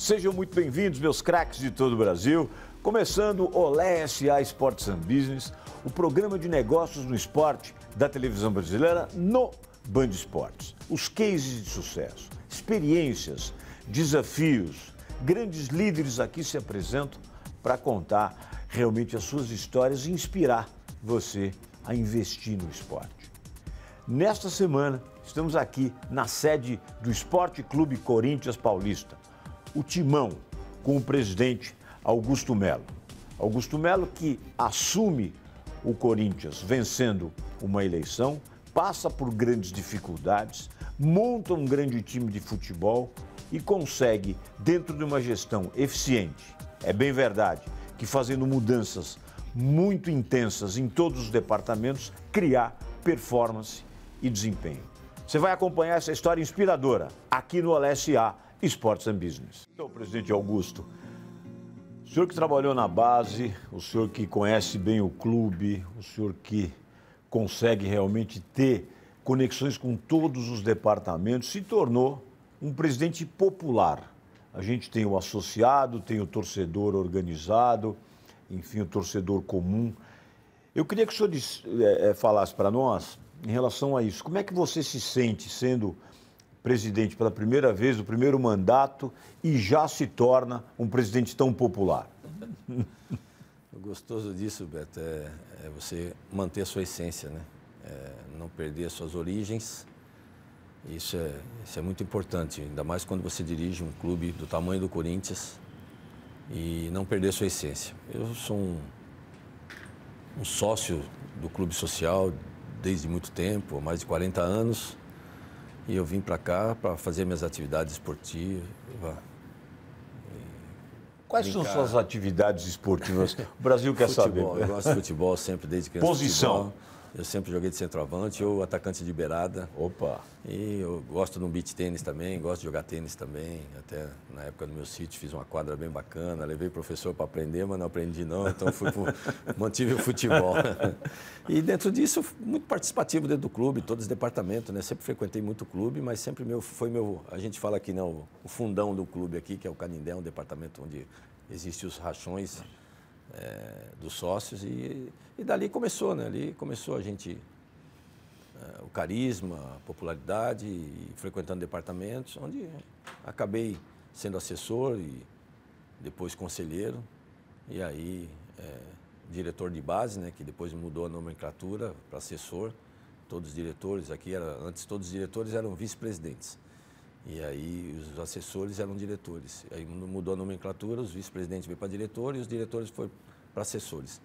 Sejam muito bem-vindos, meus craques de todo o Brasil. Começando o Olé SA Sports and Business, o programa de negócios no esporte da televisão brasileira no Band Esportes. Os cases de sucesso, experiências, desafios, grandes líderes aqui se apresentam para contar realmente as suas histórias e inspirar você a investir no esporte. Nesta semana, estamos aqui na sede do Esporte Clube Corinthians Paulista, o Timão, com o presidente Augusto Melo. Augusto Melo que assume o Corinthians vencendo uma eleição, passa por grandes dificuldades, monta um grande time de futebol e consegue, dentro de uma gestão eficiente, é bem verdade, que fazendo mudanças muito intensas em todos os departamentos, criar performance e desempenho. Você vai acompanhar essa história inspiradora aqui no Olé SA Sports and Business. Então, presidente Augusto, o senhor que trabalhou na base, o senhor que conhece bem o clube, o senhor que consegue realmente ter conexões com todos os departamentos, se tornou um presidente popular. A gente tem o associado, tem o torcedor organizado, enfim, o torcedor comum. Eu queria que o senhor falasse para nós em relação a isso. Como é que você se sente sendo presidente pela primeira vez, o primeiro mandato, e já se torna um presidente tão popular? O gostoso disso, Beto, é você manter a sua essência, né? Não perder as suas origens. Isso é muito importante, ainda mais quando você dirige um clube do tamanho do Corinthians e não perder a sua essência. Eu sou um sócio do Clube Social desde muito tempo, há mais de 40 anos, e eu vim para cá para fazer minhas atividades esportivas. Quais são suas atividades esportivas? O Brasil quer saber. Eu gosto de futebol sempre, desde criança. Posição? Eu sempre joguei de centroavante ou atacante de beirada. Opa! E eu gosto de um beach tênis também, gosto de jogar tênis também. Até na época do meu sítio fiz uma quadra bem bacana, levei professor para aprender, mas não aprendi não, então mantive o futebol. E dentro disso, muito participativo dentro do clube, todos os departamentos, né? Sempre frequentei muito o clube, mas sempre foi meu, a gente fala aqui, não, o fundão do clube aqui, que é o Canindé, um departamento onde existem os rachões dos sócios, e dali começou, né? Ali começou a gente, o carisma, a popularidade, e frequentando departamentos, onde acabei sendo assessor e depois conselheiro, e aí diretor de base, né? Que depois mudou a nomenclatura para assessor. Todos os diretores aqui, antes todos os diretores eram vice-presidentes. E aí os assessores eram diretores. Aí mudou a nomenclatura, os vice-presidentes veio para diretor e os diretores foram para assessores.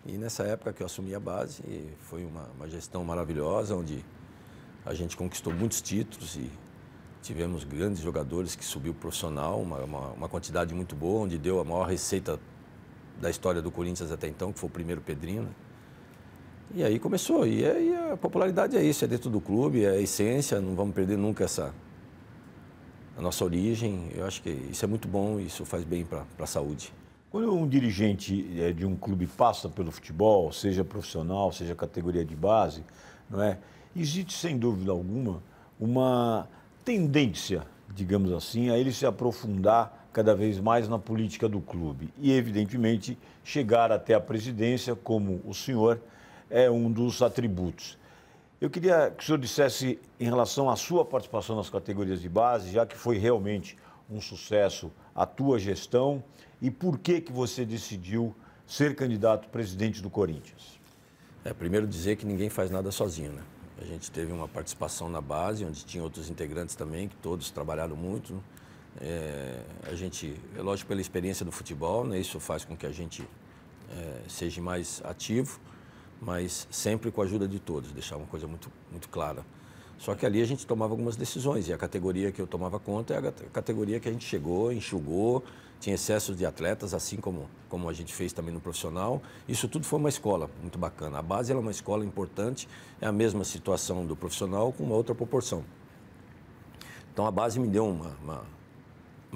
E nessa época que eu assumi a base, foi uma gestão maravilhosa, onde a gente conquistou muitos títulos e tivemos grandes jogadores que subiu profissional, uma quantidade muito boa, onde deu a maior receita da história do Corinthians até então, que foi o primeiro Pedrinho, né? E aí começou. E a popularidade é isso, é dentro do clube, é a essência, não vamos perder nunca a nossa origem. Eu acho que isso é muito bom, isso faz bem para a saúde. Quando um dirigente de um clube passa pelo futebol, seja profissional, seja categoria de base, não é? Existe, sem dúvida alguma, uma tendência, digamos assim, a ele se aprofundar cada vez mais na política do clube e, evidentemente, chegar até a presidência, como o senhor, é um dos atributos. Eu queria que o senhor dissesse em relação à sua participação nas categorias de base, já que foi realmente um sucesso a tua gestão, e por que você decidiu ser candidato a presidente do Corinthians? Primeiro dizer que ninguém faz nada sozinho, né? A gente teve uma participação na base, onde tinha outros integrantes também, que todos trabalharam muito. A gente, é lógico, pela experiência do futebol, né? Isso faz com que a gente seja mais ativo, mas sempre com a ajuda de todos, deixar uma coisa muito, muito clara. Só que ali a gente tomava algumas decisões, e a categoria que eu tomava conta é a categoria que a gente chegou, enxugou, tinha excessos de atletas, assim como a gente fez também no profissional. Isso tudo foi uma escola muito bacana. A base é uma escola importante, é a mesma situação do profissional com uma outra proporção. Então a base me deu uma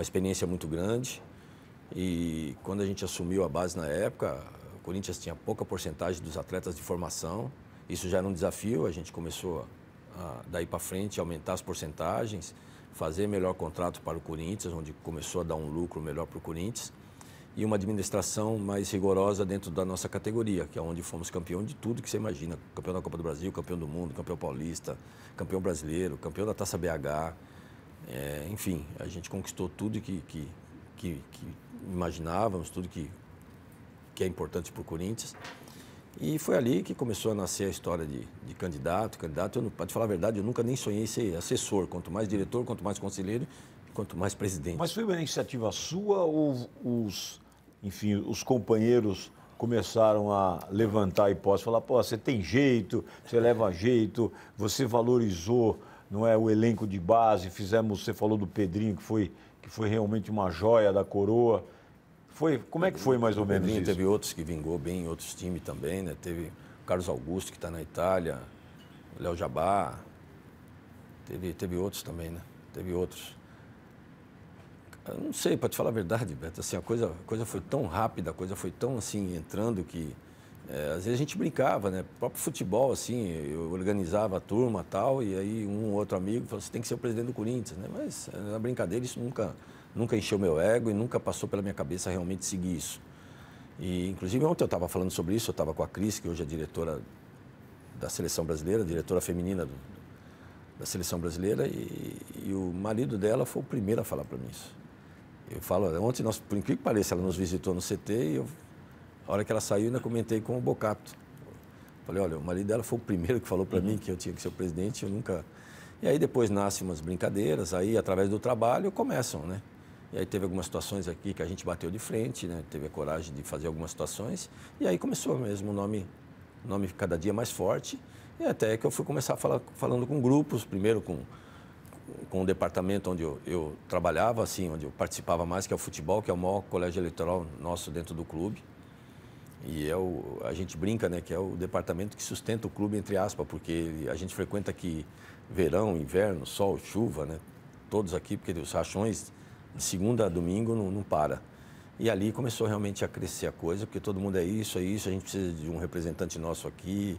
experiência muito grande, e quando a gente assumiu a base na época, o Corinthians tinha pouca porcentagem dos atletas de formação. Isso já era um desafio, a gente começou daí para frente aumentar as porcentagens, fazer melhor contrato para o Corinthians, onde começou a dar um lucro melhor para o Corinthians, e uma administração mais rigorosa dentro da nossa categoria, que é onde fomos campeão de tudo que você imagina. Campeão da Copa do Brasil, campeão do mundo, campeão paulista, campeão brasileiro, campeão da Taça BH. Enfim, a gente conquistou tudo que imaginávamos, tudo que é importante para o Corinthians. E foi ali que começou a nascer a história de candidato. Para te falar a verdade, eu nunca nem sonhei ser assessor, quanto mais diretor, quanto mais conselheiro, quanto mais presidente. Mas foi uma iniciativa sua ou os companheiros começaram a levantar a hipótese, falar, pô, você tem jeito, você leva jeito, você valorizou, não é, o elenco de base, você falou do Pedrinho, que foi realmente uma joia da coroa. Como é que foi mais ou menos isso? Teve outros que vingou bem em outros times também, né? Teve o Carlos Augusto, que está na Itália, o Léo Jabá, teve outros também, né? Teve outros. Eu não sei, para te falar a verdade, Beto, assim, a coisa foi tão rápida, a coisa foi tão assim, entrando que às vezes a gente brincava, né? O próprio futebol, assim, eu organizava a turma e tal, e aí um ou outro amigo falou, você tem que ser o presidente do Corinthians, né? Mas na brincadeira isso nunca encheu meu ego e nunca passou pela minha cabeça realmente seguir isso. E, inclusive, ontem eu estava falando sobre isso, eu estava com a Cris, que hoje é diretora da Seleção Brasileira, diretora feminina da Seleção Brasileira, e o marido dela foi o primeiro a falar para mim isso. Eu falo, ontem, por incrível que pareça, ela nos visitou no CT e a hora que ela saiu, ainda comentei com o Bocato. Falei, olha, o marido dela foi o primeiro que falou para mim que eu tinha que ser o presidente, eu nunca... E aí depois nascem umas brincadeiras, aí através do trabalho começam, né? E aí teve algumas situações aqui que a gente bateu de frente, né? Teve a coragem de fazer algumas situações. E aí começou mesmo o nome cada dia mais forte. E até que eu fui começar falando com grupos, primeiro com o departamento onde eu trabalhava, assim, onde eu participava mais, que é o futebol, que é o maior colégio eleitoral nosso dentro do clube. E a gente brinca, né, que é o departamento que sustenta o clube, entre aspas, porque a gente frequenta aqui verão, inverno, sol, chuva, né? Todos aqui, porque os rachões de segunda a domingo não para. E ali começou realmente a crescer a coisa, porque todo mundo é isso, a gente precisa de um representante nosso aqui,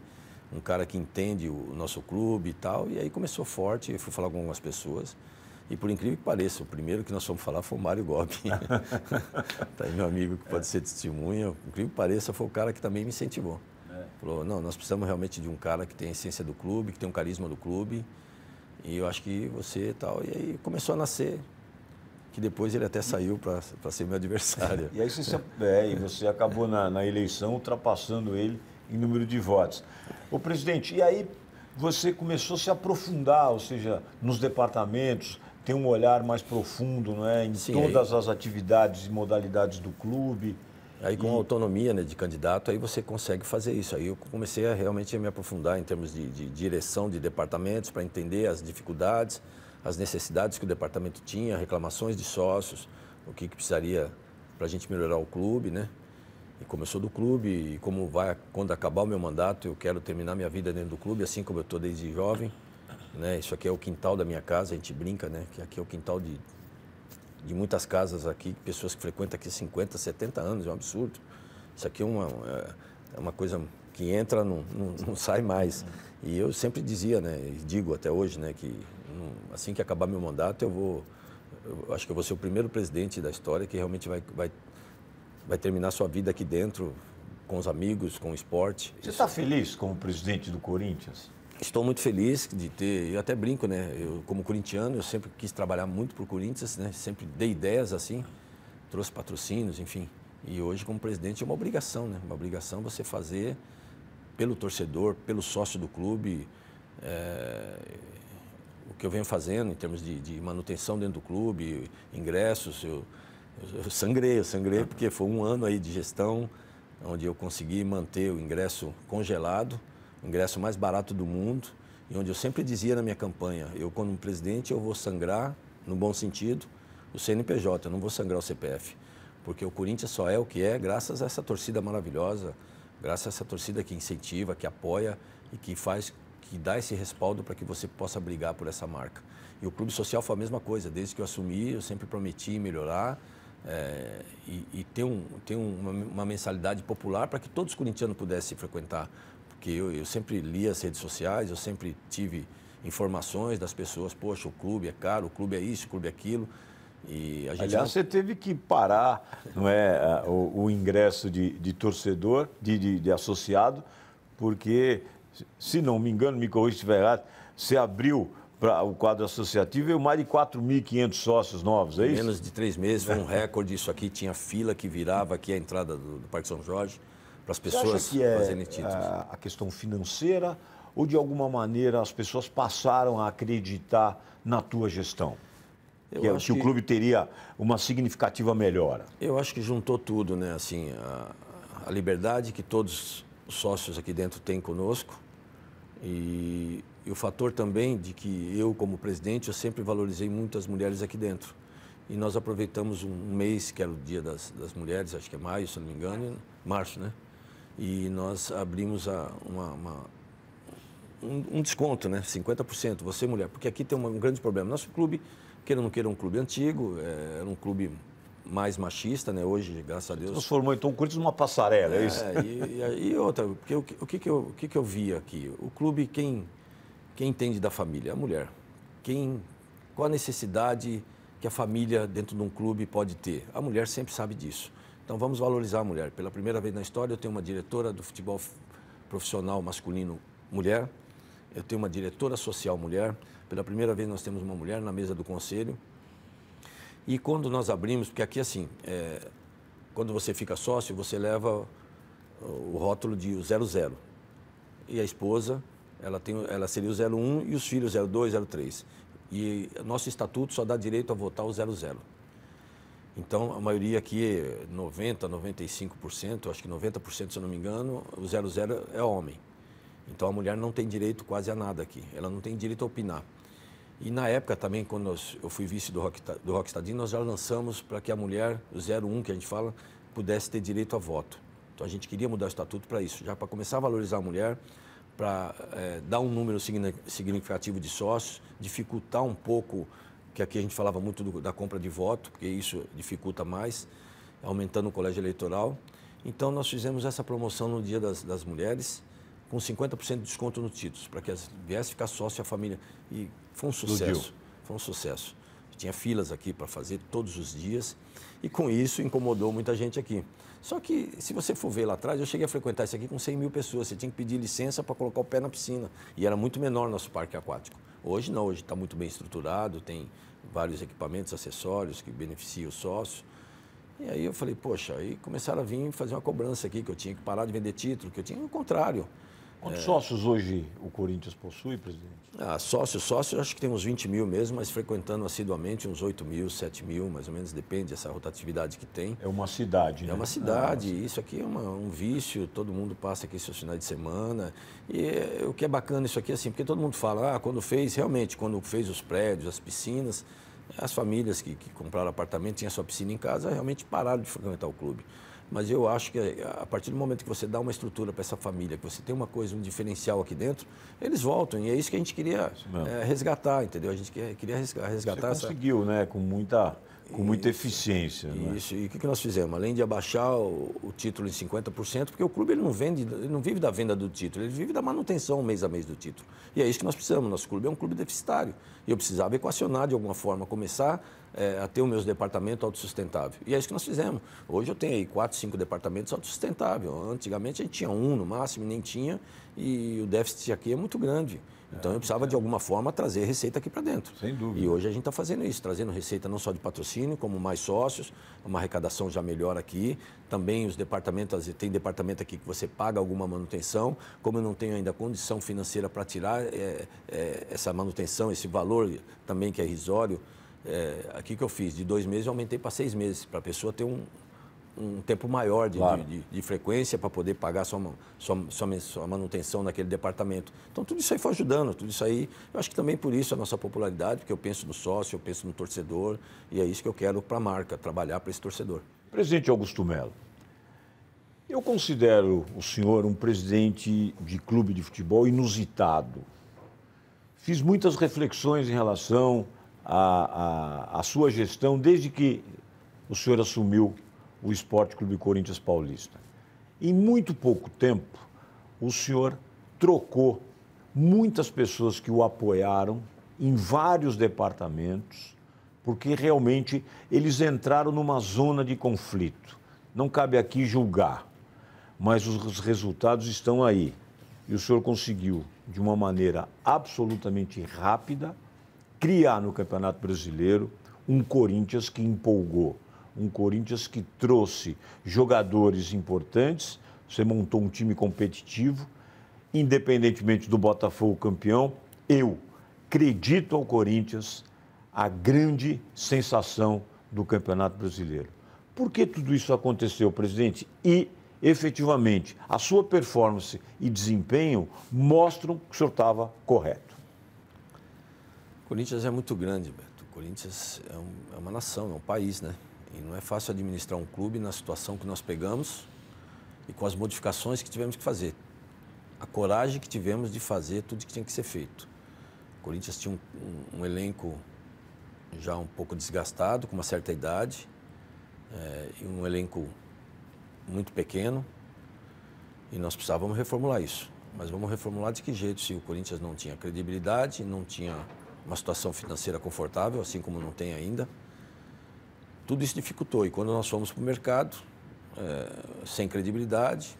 um cara que entende o nosso clube e tal. E aí começou forte, eu fui falar com algumas pessoas. E por incrível que pareça, o primeiro que nós fomos falar foi o Mário Gobi. Tá aí meu amigo que pode ser testemunha. Por incrível que pareça, foi o cara que também me incentivou. Falou, não, nós precisamos realmente de um cara que tem a essência do clube, que tem um carisma do clube. E eu acho que você e tal. E aí começou a nascer, que depois ele até saiu para ser meu adversário. E aí você acabou na eleição ultrapassando ele em número de votos. Ô, presidente, e aí você começou a se aprofundar, ou seja, nos departamentos, ter um olhar mais profundo, não é, em todas as atividades e modalidades do clube. Aí com a autonomia, né, de candidato, aí você consegue fazer isso. Aí eu comecei a realmente me aprofundar em termos de direção de departamentos, para entender as dificuldades, as necessidades que o departamento tinha, reclamações de sócios, o que precisaria para a gente melhorar o clube, né? E como eu sou do clube, e quando acabar o meu mandato, eu quero terminar minha vida dentro do clube, assim como eu estou desde jovem, né? Isso aqui é o quintal da minha casa, a gente brinca, né? Que aqui é o quintal de muitas casas aqui, pessoas que frequentam aqui 50, 70 anos, é um absurdo. Isso aqui é uma coisa que entra, não sai mais. E eu sempre dizia, né, e digo até hoje, né, que assim que acabar meu mandato, eu acho que eu vou ser o primeiro presidente da história que realmente vai terminar sua vida aqui dentro, com os amigos, com o esporte. Você está feliz como presidente do Corinthians? Estou muito feliz de ter, eu até brinco, né? Eu, como corintiano, eu sempre quis trabalhar muito para o Corinthians, né? Sempre dei ideias assim, trouxe patrocínios, enfim. E hoje, como presidente, é uma obrigação, né? Uma obrigação você fazer pelo torcedor, pelo sócio do clube, o que eu venho fazendo em termos de manutenção dentro do clube, ingressos. Eu sangrei porque foi um ano aí de gestão, onde eu consegui manter o ingresso congelado, o ingresso mais barato do mundo, e onde eu sempre dizia na minha campanha, eu como presidente eu vou sangrar, no bom sentido, o CNPJ, eu não vou sangrar o CPF, porque o Corinthians só é o que é graças a essa torcida maravilhosa, graças a essa torcida que incentiva, que apoia e que dá esse respaldo para que você possa brigar por essa marca. E o Clube Social foi a mesma coisa, desde que eu assumi, eu sempre prometi melhorar e ter uma mensalidade popular para que todos os corintianos pudessem frequentar. Porque eu sempre li as redes sociais, eu sempre tive informações das pessoas. Poxa, o clube é caro, o clube é isso, o clube é aquilo. E a gente Aliás, você teve que parar, não é, o ingresso de torcedor, de associado, porque, se não me engano, me corrija se estiver errado, você abriu para o quadro associativo e mais de 4.500 sócios novos, é isso? Menos de 3 meses, foi um recorde. Isso aqui tinha fila que virava aqui a entrada do Parque São Jorge para as pessoas fazerem títulos. A questão financeira ou, de alguma maneira, as pessoas passaram a acreditar na tua gestão? Que o clube teria uma significativa melhora. Eu acho que juntou tudo, né? Assim, a liberdade que todos os sócios aqui dentro têm conosco e o fator também de que eu, como presidente, eu sempre valorizei muito as mulheres aqui dentro. E nós aproveitamos um mês, que era o Dia das Mulheres, acho que é maio, se não me engano, março, né? E nós abrimos um desconto, né? 50%, você mulher, porque aqui tem um grande problema. Nosso clube, queira ou não queira, um clube antigo, era um clube mais machista, né? Hoje, graças a Deus... Transformou, então, o Corinthians numa passarela, é isso? E outra, porque o que eu vi aqui? O clube, quem entende da família? A mulher. Qual a necessidade que a família dentro de um clube pode ter? A mulher sempre sabe disso. Então, vamos valorizar a mulher. Pela primeira vez na história, eu tenho uma diretora do futebol profissional masculino mulher, eu tenho uma diretora social mulher, pela primeira vez nós temos uma mulher na mesa do conselho. E quando nós abrimos, porque aqui assim, quando você fica sócio, você leva o rótulo de 00. E a esposa, ela seria o 01 e os filhos 02, 03. E nosso estatuto só dá direito a votar o 00. Então, a maioria aqui, 90%, 95%, acho que 90%, se eu não me engano, o 00 é homem. Então, a mulher não tem direito quase a nada aqui. Ela não tem direito a opinar. E na época também, quando eu fui vice do Rockstadinho, nós já lançamos para que a mulher, o 01 que a gente fala, pudesse ter direito a voto. Então, a gente queria mudar o estatuto para isso, já para começar a valorizar a mulher, para dar um número significativo de sócios, dificultar um pouco, que aqui a gente falava muito da compra de voto, porque isso dificulta mais, aumentando o colégio eleitoral. Então, nós fizemos essa promoção no Dia das Mulheres, com 50% de desconto nos títulos, para que viesse ficar sócio a família. E foi um sucesso, foi um sucesso. Tinha filas aqui para fazer todos os dias e com isso incomodou muita gente aqui. Só que, se você for ver lá atrás, eu cheguei a frequentar isso aqui com 100 mil pessoas. Você tinha que pedir licença para colocar o pé na piscina. E era muito menor nosso parque aquático. Hoje não, hoje está muito bem estruturado, tem vários equipamentos, acessórios que beneficiam os sócios. E aí eu falei, poxa, aí começaram a vir fazer uma cobrança aqui, que eu tinha que parar de vender título, que eu tinha o contrário. Quantos sócios hoje o Corinthians possui, presidente? Sócios, acho que tem uns 20 mil mesmo, mas frequentando assiduamente uns 8 mil, 7 mil, mais ou menos, depende dessa rotatividade que tem. É uma cidade, né? É uma cidade, isso aqui é um vício, todo mundo passa aqui seus finais de semana. E o que é bacana isso aqui, assim, porque todo mundo fala, quando fez os prédios, as piscinas, as famílias que compraram apartamento, tinham sua piscina em casa, realmente pararam de frequentar o clube. Mas eu acho que a partir do momento que você dá uma estrutura para essa família, que você tem uma coisa, um diferencial aqui dentro, eles voltam. E é isso que a gente queria resgatar, entendeu? A gente queria resgatar. Você conseguiu, né? Com muita eficiência. Isso. E o que nós fizemos? Além de abaixar o título em 50%, porque o clube ele não vive da venda do título, ele vive da manutenção mês a mês do título. E é isso que nós precisamos. Nosso clube é um clube deficitário. E eu precisava equacionar de alguma forma, começar a ter o meu departamento autossustentável. E é isso que nós fizemos. Hoje eu tenho aí 4, 5 departamentos autossustentáveis. Antigamente a gente tinha um no máximo, nem tinha, e o déficit aqui é muito grande. Então eu precisava de alguma forma trazer receita aqui para dentro. Sem dúvida. E hoje a gente está fazendo isso, trazendo receita não só de patrocínio, como mais sócios, uma arrecadação já melhor aqui. Também os departamentos, tem departamento aqui que você paga alguma manutenção, como eu não tenho ainda condição financeira para tirar essa manutenção, esse valor também que é irrisório, aqui que eu fiz, de 2 meses eu aumentei para 6 meses, para a pessoa ter um tempo maior de frequência para poder pagar sua manutenção naquele departamento. Então, tudo isso aí foi ajudando, tudo isso aí. Eu acho que também por isso a nossa popularidade, porque eu penso no sócio, eu penso no torcedor, e é isso que eu quero para a marca, trabalhar para esse torcedor. Presidente Augusto Melo, eu considero o senhor um presidente de clube de futebol inusitado. Fiz muitas reflexões em relação à sua gestão desde que o senhor assumiu o Esporte Clube Corinthians Paulista. Em muito pouco tempo, o senhor trocou muitas pessoas que o apoiaram em vários departamentos, porque realmente eles entraram numa zona de conflito. Não cabe aqui julgar, mas os resultados estão aí. E o senhor conseguiu, de uma maneira absolutamente rápida, criar no Campeonato Brasileiro um Corinthians que empolgou, um Corinthians que trouxe jogadores importantes, você montou um time competitivo, independentemente do Botafogo campeão, eu acredito ao Corinthians a grande sensação do Campeonato Brasileiro. Por que tudo isso aconteceu, presidente? E, efetivamente, a sua performance e desempenho mostram que o senhor estava correto. O Corinthians é muito grande, Beto. O Corinthians é uma nação, é um país, né? E não é fácil administrar um clube na situação que nós pegamos e com as modificações que tivemos que fazer. A coragem que tivemos de fazer tudo que tinha que ser feito. O Corinthians tinha um elenco já um pouco desgastado, com uma certa idade, e um elenco muito pequeno, e nós precisávamos reformular isso. Mas vamos reformular de que jeito, se o Corinthians não tinha credibilidade, não tinha uma situação financeira confortável, assim como não tem ainda. Tudo isso dificultou, e quando nós fomos para o mercado, sem credibilidade,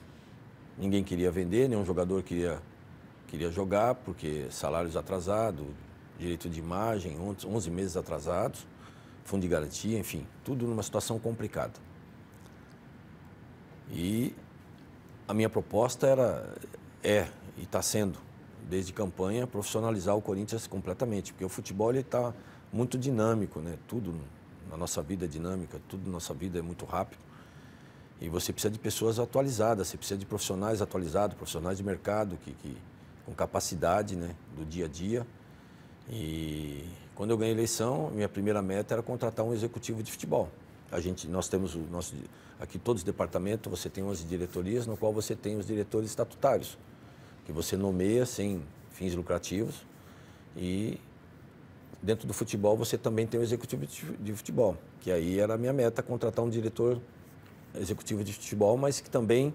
ninguém queria vender, nenhum jogador queria jogar, porque salários atrasados, direito de imagem, 11 meses atrasados, fundo de garantia, enfim, tudo numa situação complicada. E a minha proposta e está sendo, desde campanha, profissionalizar o Corinthians completamente, porque o futebol está muito dinâmico, né? Tudo na nossa vida é dinâmica, tudo na nossa vida é muito rápido. E você precisa de pessoas atualizadas, você precisa de profissionais atualizados, profissionais de mercado com capacidade, né, do dia a dia. E quando eu ganhei a eleição, minha primeira meta era contratar um executivo de futebol. Nós temos aqui todos os departamentos, você tem 11 diretorias, no qual você tem os diretores estatutários, que você nomeia sem fins lucrativos. E dentro do futebol você também tem o executivo de futebol, que aí era a minha meta, contratar um diretor executivo de futebol, mas que também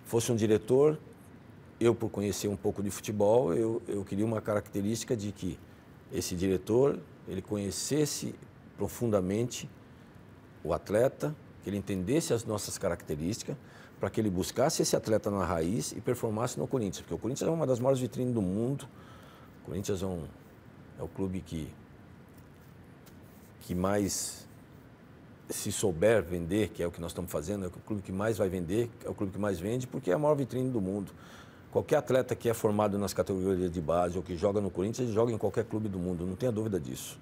fosse um diretor. Eu, por conhecer um pouco de futebol, eu queria uma característica de que esse diretor, ele conhecesse profundamente o atleta, que ele entendesse as nossas características, para que ele buscasse esse atleta na raiz e performasse no Corinthians. Porque o Corinthians é uma das maiores vitrines do mundo. O Corinthians é o clube que mais, se souber vender, que é o que nós estamos fazendo, é o clube que mais vai vender, é o clube que mais vende, porque é a maior vitrine do mundo. Qualquer atleta que é formado nas categorias de base ou que joga no Corinthians, ele joga em qualquer clube do mundo, não tenha dúvida disso.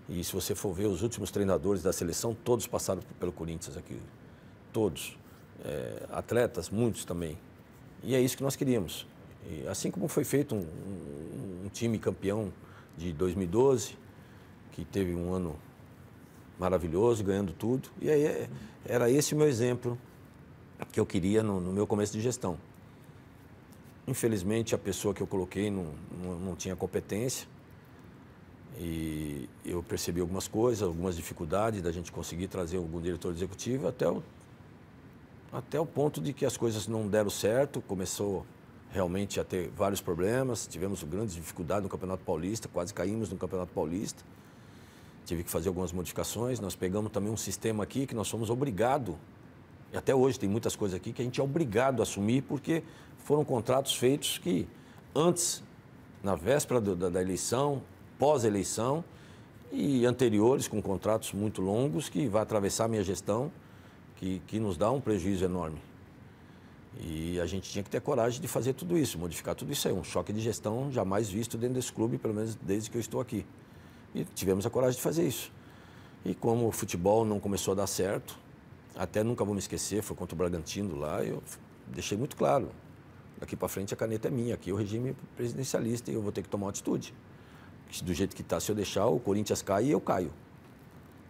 E se você for ver os últimos treinadores da seleção, todos passaram pelo Corinthians aqui, todos. Atletas, muitos também. E é isso que nós queríamos. E assim como foi feito um time campeão de 2012, que teve um ano maravilhoso, ganhando tudo. E aí era esse o meu exemplo que eu queria no meu começo de gestão. Infelizmente, a pessoa que eu coloquei não tinha competência e eu percebi algumas coisas, algumas dificuldades da gente conseguir trazer algum diretor executivo até o ponto de que as coisas não deram certo, começou realmente a ter vários problemas, tivemos grandes dificuldades no Campeonato Paulista, quase caímos no Campeonato Paulista, tive que fazer algumas modificações, nós pegamos também um sistema aqui que nós fomos obrigados, e até hoje tem muitas coisas aqui que a gente é obrigado a assumir porque foram contratos feitos que antes, na véspera da eleição, pós-eleição e anteriores com contratos muito longos que vai atravessar a minha gestão, que nos dá um prejuízo enorme. E a gente tinha que ter coragem de fazer tudo isso, modificar tudo isso aí, um choque de gestão jamais visto dentro desse clube, pelo menos desde que eu estou aqui. E tivemos a coragem de fazer isso. E como o futebol não começou a dar certo, até nunca vou me esquecer, foi contra o Bragantino lá, eu deixei muito claro. Daqui para frente a caneta é minha, aqui é o regime presidencialista e eu vou ter que tomar uma atitude. Do jeito que está, se eu deixar, o Corinthians cai e eu caio.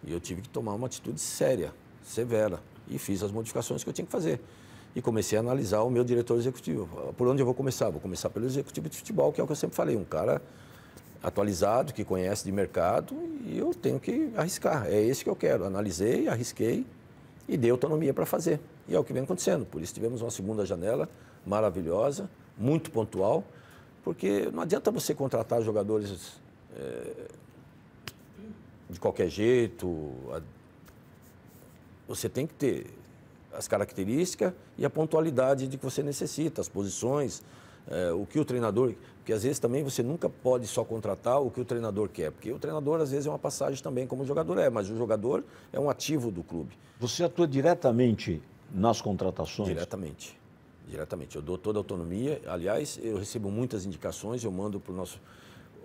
E eu tive que tomar uma atitude séria, severa, e fiz as modificações que eu tinha que fazer. E comecei a analisar o meu diretor executivo. Por onde eu vou começar? Vou começar pelo executivo de futebol, que é o que eu sempre falei, um cara atualizado, que conhece de mercado, e eu tenho que arriscar. É esse que eu quero. Analisei, arrisquei e dei autonomia para fazer. E é o que vem acontecendo. Por isso tivemos uma segunda janela maravilhosa, muito pontual, Porque não adianta você contratar jogadores de qualquer jeito. Você tem que ter as características e a pontualidade de que você necessita, as posições, o que o treinador... Porque às vezes também você nunca pode só contratar o que o treinador quer, porque o treinador às vezes é uma passagem também, como o jogador mas o jogador é um ativo do clube. Você atua diretamente nas contratações? Diretamente. Eu dou toda a autonomia. Aliás, eu recebo muitas indicações, eu mando para o nosso...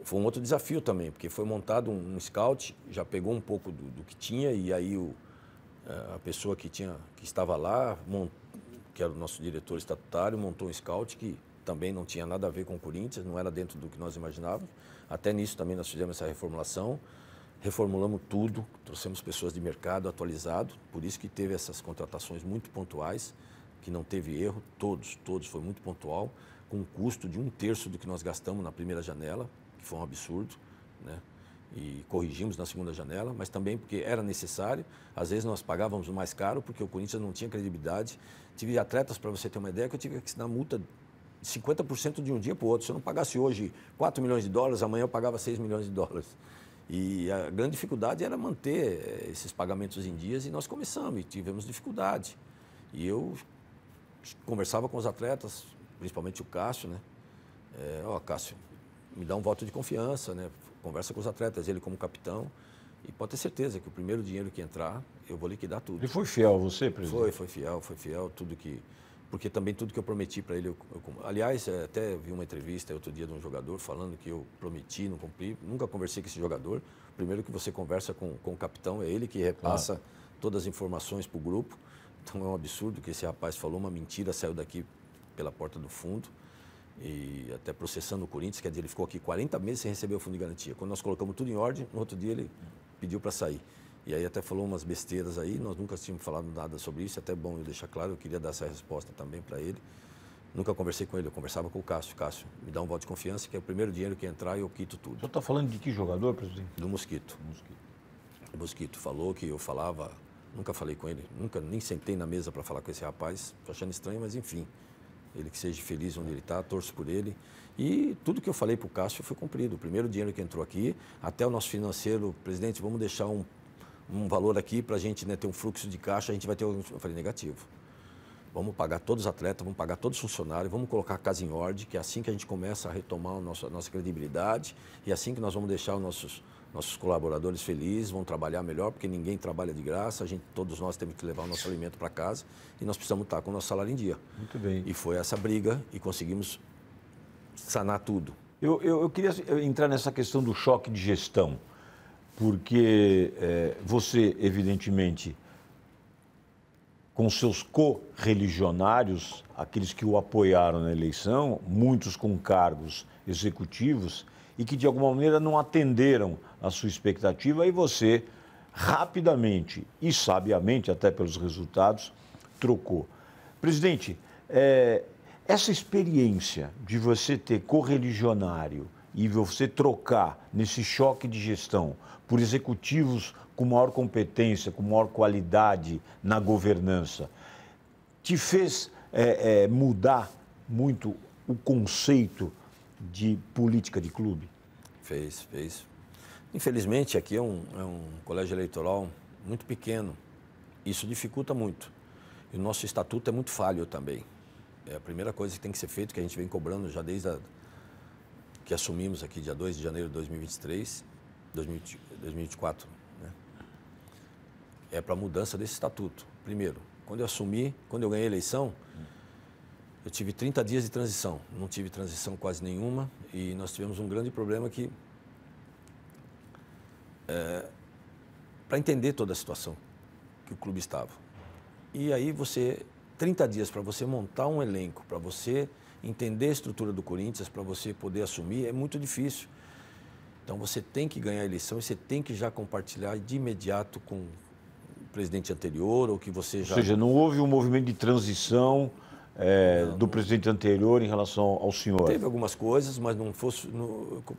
Foi um outro desafio também, porque foi montado um scout, já pegou um pouco do que tinha, e aí a pessoa que estava lá, que era o nosso diretor estatutário, montou um scout que também não tinha nada a ver com o Corinthians, não era dentro do que nós imaginávamos. Até nisso também nós fizemos essa reformulação, reformulamos tudo, trouxemos pessoas de mercado atualizado, por isso que teve essas contratações muito pontuais, que não teve erro, todos, foi muito pontual, com um custo de 1/3 do que nós gastamos na primeira janela, que foi um absurdo, né? E corrigimos na segunda janela, mas também porque era necessário. Às vezes nós pagávamos mais caro porque o Corinthians não tinha credibilidade. Tive atletas, para você ter uma ideia, que eu tive que assinar multa de 50% de um dia para o outro. Se eu não pagasse hoje $4 milhões, amanhã eu pagava $6 milhões. E a grande dificuldade era manter esses pagamentos em dias, e nós começamos e tivemos dificuldade. E eu conversava com os atletas, principalmente o Cássio, né? Cássio, me dá um voto de confiança, né? Conversa com os atletas, ele como capitão, e pode ter certeza que o primeiro dinheiro que entrar, eu vou liquidar tudo. Ele foi fiel a você, presidente? Foi fiel, porque também tudo que eu prometi para ele, aliás, até vi uma entrevista outro dia de um jogador falando que eu prometi, não cumpri, nunca conversei com esse jogador. Primeiro que você conversa com o capitão, é ele que repassa todas as informações para o grupo, então é um absurdo que esse rapaz falou, uma mentira, saiu daqui pela porta do fundo. E até processando o Corinthians, quer dizer, ele ficou aqui 40 meses sem receber o fundo de garantia. Quando nós colocamos tudo em ordem, no outro dia ele pediu para sair. E aí até falou umas besteiras aí, nós nunca tínhamos falado nada sobre isso, até bom eu deixar claro, eu queria dar essa resposta também para ele. Nunca conversei com ele, eu conversava com o Cássio. Cássio, me dá um voto de confiança, que é o primeiro dinheiro que entrar eu quito tudo. O senhor está falando de que jogador, presidente? Do Mosquito. O Mosquito falou que eu falava, nunca falei com ele, nem sentei na mesa para falar com esse rapaz, tô achando estranho, mas enfim. Ele que seja feliz onde ele está, torço por ele. E tudo que eu falei para o Cássio foi cumprido. O primeiro dinheiro que entrou aqui, até o nosso financeiro, presidente, vamos deixar um valor aqui para a gente, né, ter um fluxo de caixa, a gente vai ter eu falei, negativo. Vamos pagar todos os atletas, vamos pagar todos os funcionários, vamos colocar a casa em ordem, que é assim que a gente começa a retomar a nossa credibilidade, e é assim que nós vamos deixar os nossos colaboradores felizes, vão trabalhar melhor, porque ninguém trabalha de graça, todos nós temos que levar o nosso alimento para casa, e nós precisamos estar com o nosso salário em dia. Muito bem. E foi essa briga, e conseguimos sanar tudo. Eu queria entrar nessa questão do choque de gestão, porque você, evidentemente, com seus correligionários, aqueles que o apoiaram na eleição, muitos com cargos executivos, e que de alguma maneira não atenderam a sua expectativa, e você rapidamente e sabiamente, até pelos resultados, trocou. Presidente, essa experiência de você ter correligionário e você trocar nesse choque de gestão por executivos com maior competência, com maior qualidade na governança, te fez mudar muito o conceito de política de clube? Fez. Infelizmente, aqui é um colégio eleitoral muito pequeno. Isso dificulta muito. E o nosso estatuto é muito falho também. É a primeira coisa que tem que ser feita, que a gente vem cobrando já desde que assumimos aqui, dia 2 de janeiro de 2024, né? É para a mudança desse estatuto. Primeiro, quando eu ganhei a eleição, eu tive 30 dias de transição, não tive transição quase nenhuma, e nós tivemos um grande problema que, para entender toda a situação que o clube estava. E aí 30 dias para você montar um elenco, para você entender a estrutura do Corinthians, para você poder assumir, é muito difícil. Então você tem que ganhar a eleição e você tem que já compartilhar de imediato com o presidente anterior, ou que você já... Ou seja, não houve um movimento de transição do presidente anterior em relação ao senhor? Teve algumas coisas, mas não fosse...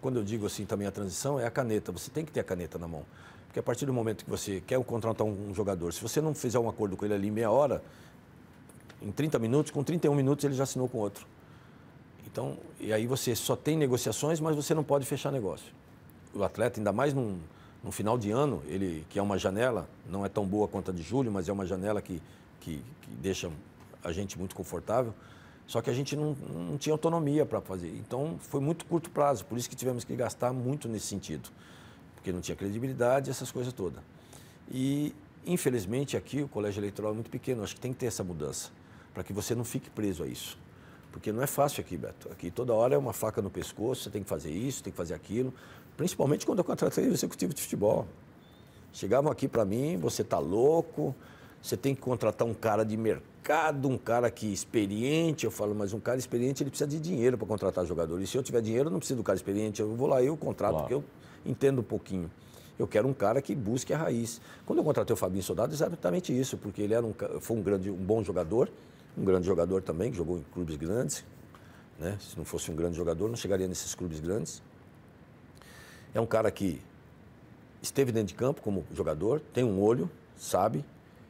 Quando eu digo assim também a transição, é a caneta. Você tem que ter a caneta na mão. Porque a partir do momento que você quer contratar um jogador, se você não fizer um acordo com ele ali em meia hora, em 30 minutos, com 31 minutos ele já assinou com outro. Então, e aí você só tem negociações, mas você não pode fechar negócio. O atleta, ainda mais no final de ano, que é uma janela, não é tão boa quanto a de julho, mas é uma janela que deixa a gente muito confortável, só que a gente não tinha autonomia para fazer. Então, foi muito curto prazo, por isso que tivemos que gastar muito nesse sentido, porque não tinha credibilidade, essas coisas todas. E, infelizmente, aqui o colégio eleitoral é muito pequeno, acho que tem que ter essa mudança, para que você não fique preso a isso. Porque não é fácil aqui, Beto. Aqui toda hora é uma faca no pescoço, você tem que fazer isso, tem que fazer aquilo, principalmente quando eu contratei o executivo de futebol. Chegavam aqui para mim, você está louco, você tem que contratar um cara de mercado, um cara que experiente. Eu falo, mas um cara experiente ele precisa de dinheiro para contratar jogador. E se eu tiver dinheiro, eu não preciso do cara experiente. Eu vou lá, eu contrato, claro, porque eu entendo um pouquinho. Eu quero um cara que busque a raiz. Quando eu contratei o Fabinho Soldado, exatamente isso, porque ele era foi um bom jogador, um grande jogador também, que jogou em clubes grandes, né? Se não fosse um grande jogador, não chegaria nesses clubes grandes. É um cara que esteve dentro de campo como jogador, tem um olho, sabe,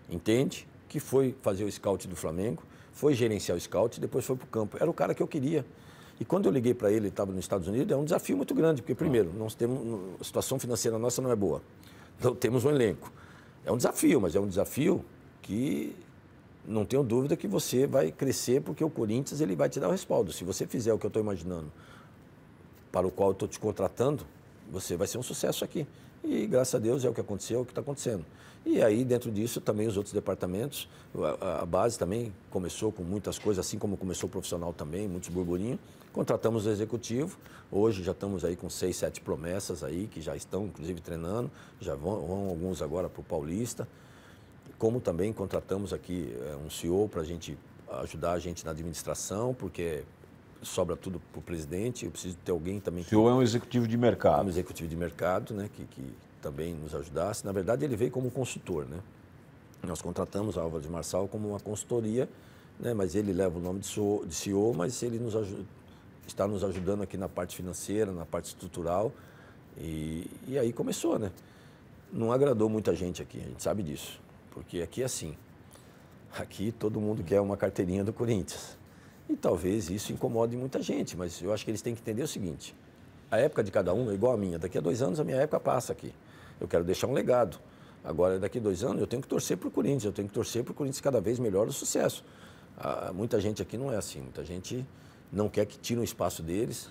entende, que foi fazer o scout do Flamengo, foi gerenciar o scout e depois foi para o campo. Era o cara que eu queria. E quando eu liguei para ele estava nos Estados Unidos, é um desafio muito grande, porque, primeiro, a situação financeira nossa não é boa. Então, temos um elenco. É um desafio, mas é um desafio que não tenho dúvida que você vai crescer, porque o Corinthians ele vai te dar o respaldo. Se você fizer o que eu estou imaginando, para o qual eu estou te contratando, você vai ser um sucesso aqui. E, graças a Deus, é o que aconteceu, é o que está acontecendo. E aí, dentro disso, também os outros departamentos, a base também começou com muitas coisas, assim como começou o profissional também, muitos burburinhos. Contratamos o executivo, hoje já estamos aí com 6, 7 promessas aí, que já estão, inclusive, treinando, já vão alguns agora para o Paulista. Como também contratamos aqui um CEO para ajudar a gente na administração, porque sobra tudo para o presidente, eu preciso ter alguém também... O CEO é um executivo de mercado. Um executivo de mercado, né, que também nos ajudasse. Na verdade, ele veio como consultor, né? Nós contratamos a Álvaro de Marçal como uma consultoria, né, mas ele leva o nome de CEO, mas ele está nos ajudando aqui na parte financeira, na parte estrutural. E aí começou, né? Não agradou muita gente aqui, a gente sabe disso. Porque aqui é assim, aqui todo mundo quer uma carteirinha do Corinthians. E talvez isso incomode muita gente, mas eu acho que eles têm que entender o seguinte, a época de cada um é igual a minha, daqui a 2 anos a minha época passa aqui. Eu quero deixar um legado. Agora, daqui a 2 anos, eu tenho que torcer para o Corinthians, eu tenho que torcer para o Corinthians cada vez melhor o sucesso. Muita gente aqui não é assim, muita gente não quer que tire o espaço deles,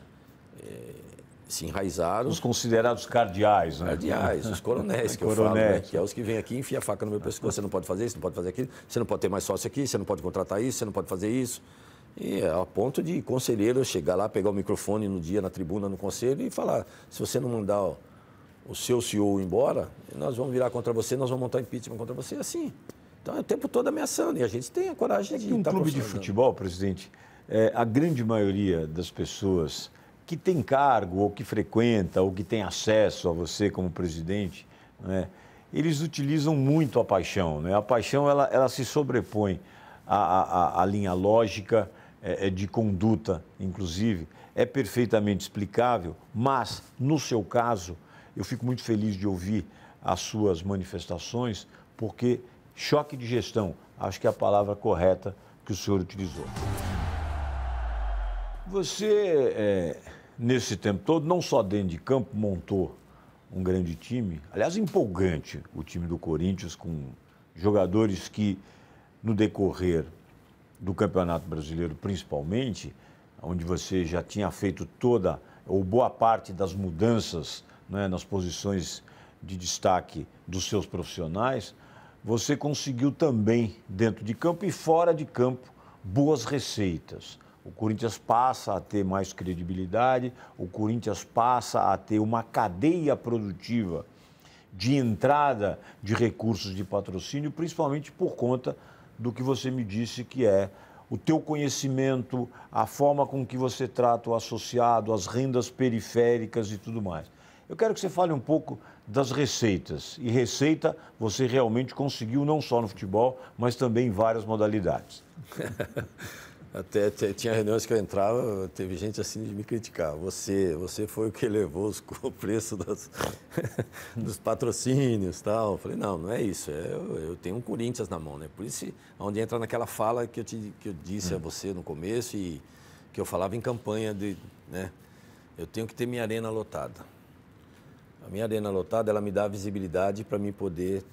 se enraizaram. Os considerados cardeais, né? Cardeais, os coronéis que eu falo, né? Que é os que vêm aqui e enfiam a faca no meu pescoço. Você não pode fazer isso, não pode fazer aquilo, você não pode ter mais sócio aqui, você não pode contratar isso, você não pode fazer isso. E é a ponto de conselheiro chegar lá, pegar o microfone no dia, na tribuna, no conselho e falar, se você não mandar o seu CEO embora, nós vamos virar contra você, nós vamos montar impeachment contra você, assim. Então é o tempo todo ameaçando e a gente tem a coragem de... Um clube de futebol, presidente, a grande maioria das pessoas que tem cargo, ou que frequenta, ou que tem acesso a você como presidente, né, eles utilizam muito a paixão, né? A paixão ela se sobrepõe à linha lógica, de conduta, inclusive, é perfeitamente explicável, mas, no seu caso, eu fico muito feliz de ouvir as suas manifestações, porque choque de gestão, acho que é a palavra correta que o senhor utilizou. Você, nesse tempo todo, não só dentro de campo, montou um grande time, aliás, empolgante, o time do Corinthians, com jogadores que, no decorrer do Campeonato Brasileiro, principalmente, onde você já tinha feito toda ou boa parte das mudanças, né, nas posições de destaque dos seus profissionais, você conseguiu também, dentro de campo e fora de campo, boas receitas. O Corinthians passa a ter mais credibilidade, o Corinthians passa a ter uma cadeia produtiva de entrada de recursos de patrocínio, principalmente por conta do que você me disse que é o teu conhecimento, a forma com que você trata o associado, as rendas periféricas e tudo mais. Eu quero que você fale um pouco das receitas. E receita você realmente conseguiu não só no futebol, mas também em várias modalidades. Até tinha reuniões que eu entrava, teve gente assim de me criticar. Você foi o que elevou o preço dos patrocínios e tal. Eu falei, não é isso. Eu tenho um Corinthians na mão, né? Por isso, onde entra naquela fala que eu disse a você no começo e que eu falava em campanha né? Eu tenho que ter minha arena lotada. A minha arena lotada, ela me dá visibilidade para mim poder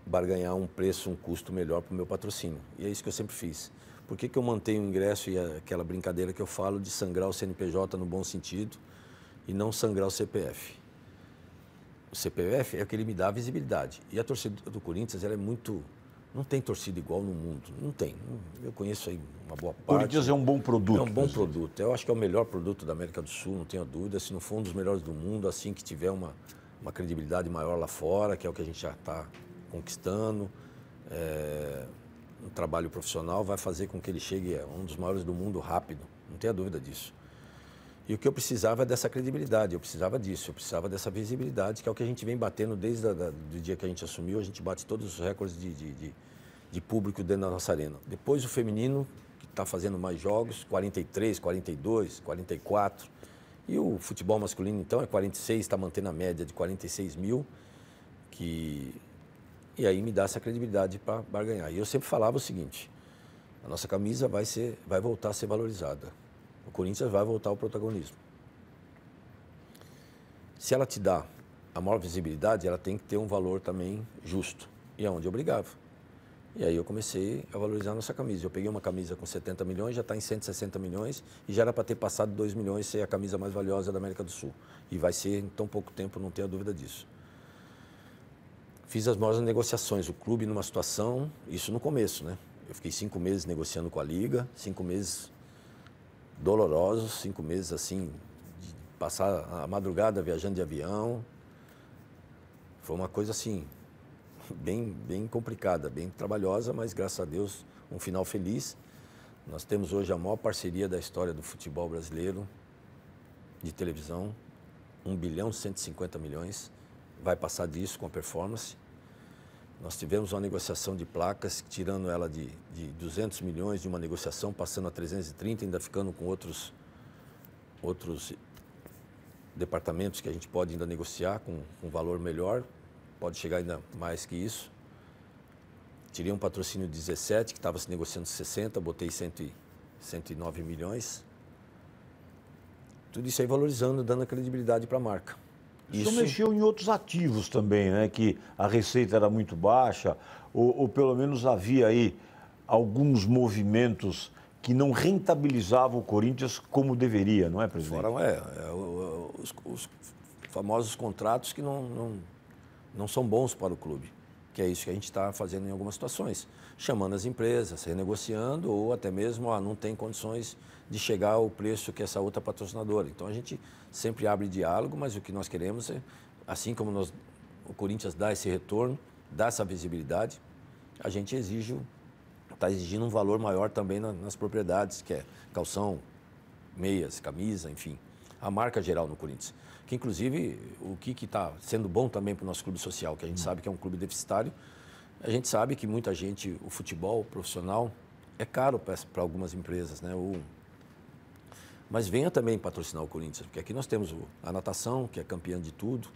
barganhar um preço, um custo melhor para o meu patrocínio. E é isso que eu sempre fiz. Por que eu mantenho o ingresso e aquela brincadeira que eu falo de sangrar o CNPJ no bom sentido e não sangrar o CPF? O CPF é o que ele me dá visibilidade. E a torcida do Corinthians, ela é muito... Não tem torcida igual no mundo. Não tem. Eu conheço aí uma boa parte. O Corinthians é um bom produto. É um bom produto. Eu acho que é o melhor produto da América do Sul, não tenho dúvida. Se não for um dos melhores do mundo, assim que tiver uma credibilidade maior lá fora, que é o que a gente já está conquistando, um trabalho profissional vai fazer com que ele chegue a um dos maiores do mundo rápido. Não tenha dúvida disso. E o que eu precisava é dessa credibilidade, eu precisava disso, eu precisava dessa visibilidade, que é o que a gente vem batendo desde o dia que a gente assumiu, a gente bate todos os recordes de público dentro da nossa arena. Depois o feminino, que está fazendo mais jogos, 43, 42, 44. E o futebol masculino, então, é 46, está mantendo a média de 46 mil, e aí me dá essa credibilidade para barganhar. E eu sempre falava o seguinte, a nossa camisa vai voltar a ser valorizada. O Corinthians vai voltar ao protagonismo. Se ela te dá a maior visibilidade, ela tem que ter um valor também justo. E é onde eu brigava. E aí eu comecei a valorizar a nossa camisa. Eu peguei uma camisa com 70 milhões, já está em 160 milhões, e já era para ter passado 2 milhões ser a camisa mais valiosa da América do Sul. E vai ser em tão pouco tempo, não tenha dúvida disso. Fiz as maiores negociações. O clube numa situação, isso no começo, né? Eu fiquei 5 meses negociando com a Liga, 5 meses... dolorosos, 5 meses assim, de passar a madrugada viajando de avião. Foi uma coisa assim, bem complicada, bem trabalhosa, mas graças a Deus, um final feliz. Nós temos hoje a maior parceria da história do futebol brasileiro, de televisão, 1 bilhão e 150 milhões, vai passar disso com a performance. Nós tivemos uma negociação de placas, tirando ela de 200 milhões de uma negociação, passando a 330, ainda ficando com outros departamentos que a gente pode ainda negociar com um valor melhor, pode chegar ainda mais que isso. Tirei um patrocínio de 17, que estava se negociando 60, botei 109 milhões. Tudo isso aí valorizando, dando a credibilidade para a marca. Isso mexeu em outros ativos também, né? Que a receita era muito baixa, ou pelo menos havia aí alguns movimentos que não rentabilizavam o Corinthians como deveria, não é, presidente? Fora os famosos contratos que não são bons para o clube, que é isso que a gente está fazendo em algumas situações, chamando as empresas, renegociando, ou até mesmo não tem condições de chegar ao preço que essa outra patrocinadora. Então a gente sempre abre diálogo, mas o que nós queremos é, assim como o Corinthians dá esse retorno, dá essa visibilidade, a gente está exigindo um valor maior também nas propriedades, que é calção, meias, camisa, enfim, a marca geral no Corinthians. Que inclusive o que está sendo bom também para o nosso clube social, que a gente sabe que é um clube deficitário, a gente sabe que muita gente, o futebol profissional é caro para algumas empresas, né? Mas venha também patrocinar o Corinthians, porque aqui nós temos a natação, que é campeã de tudo,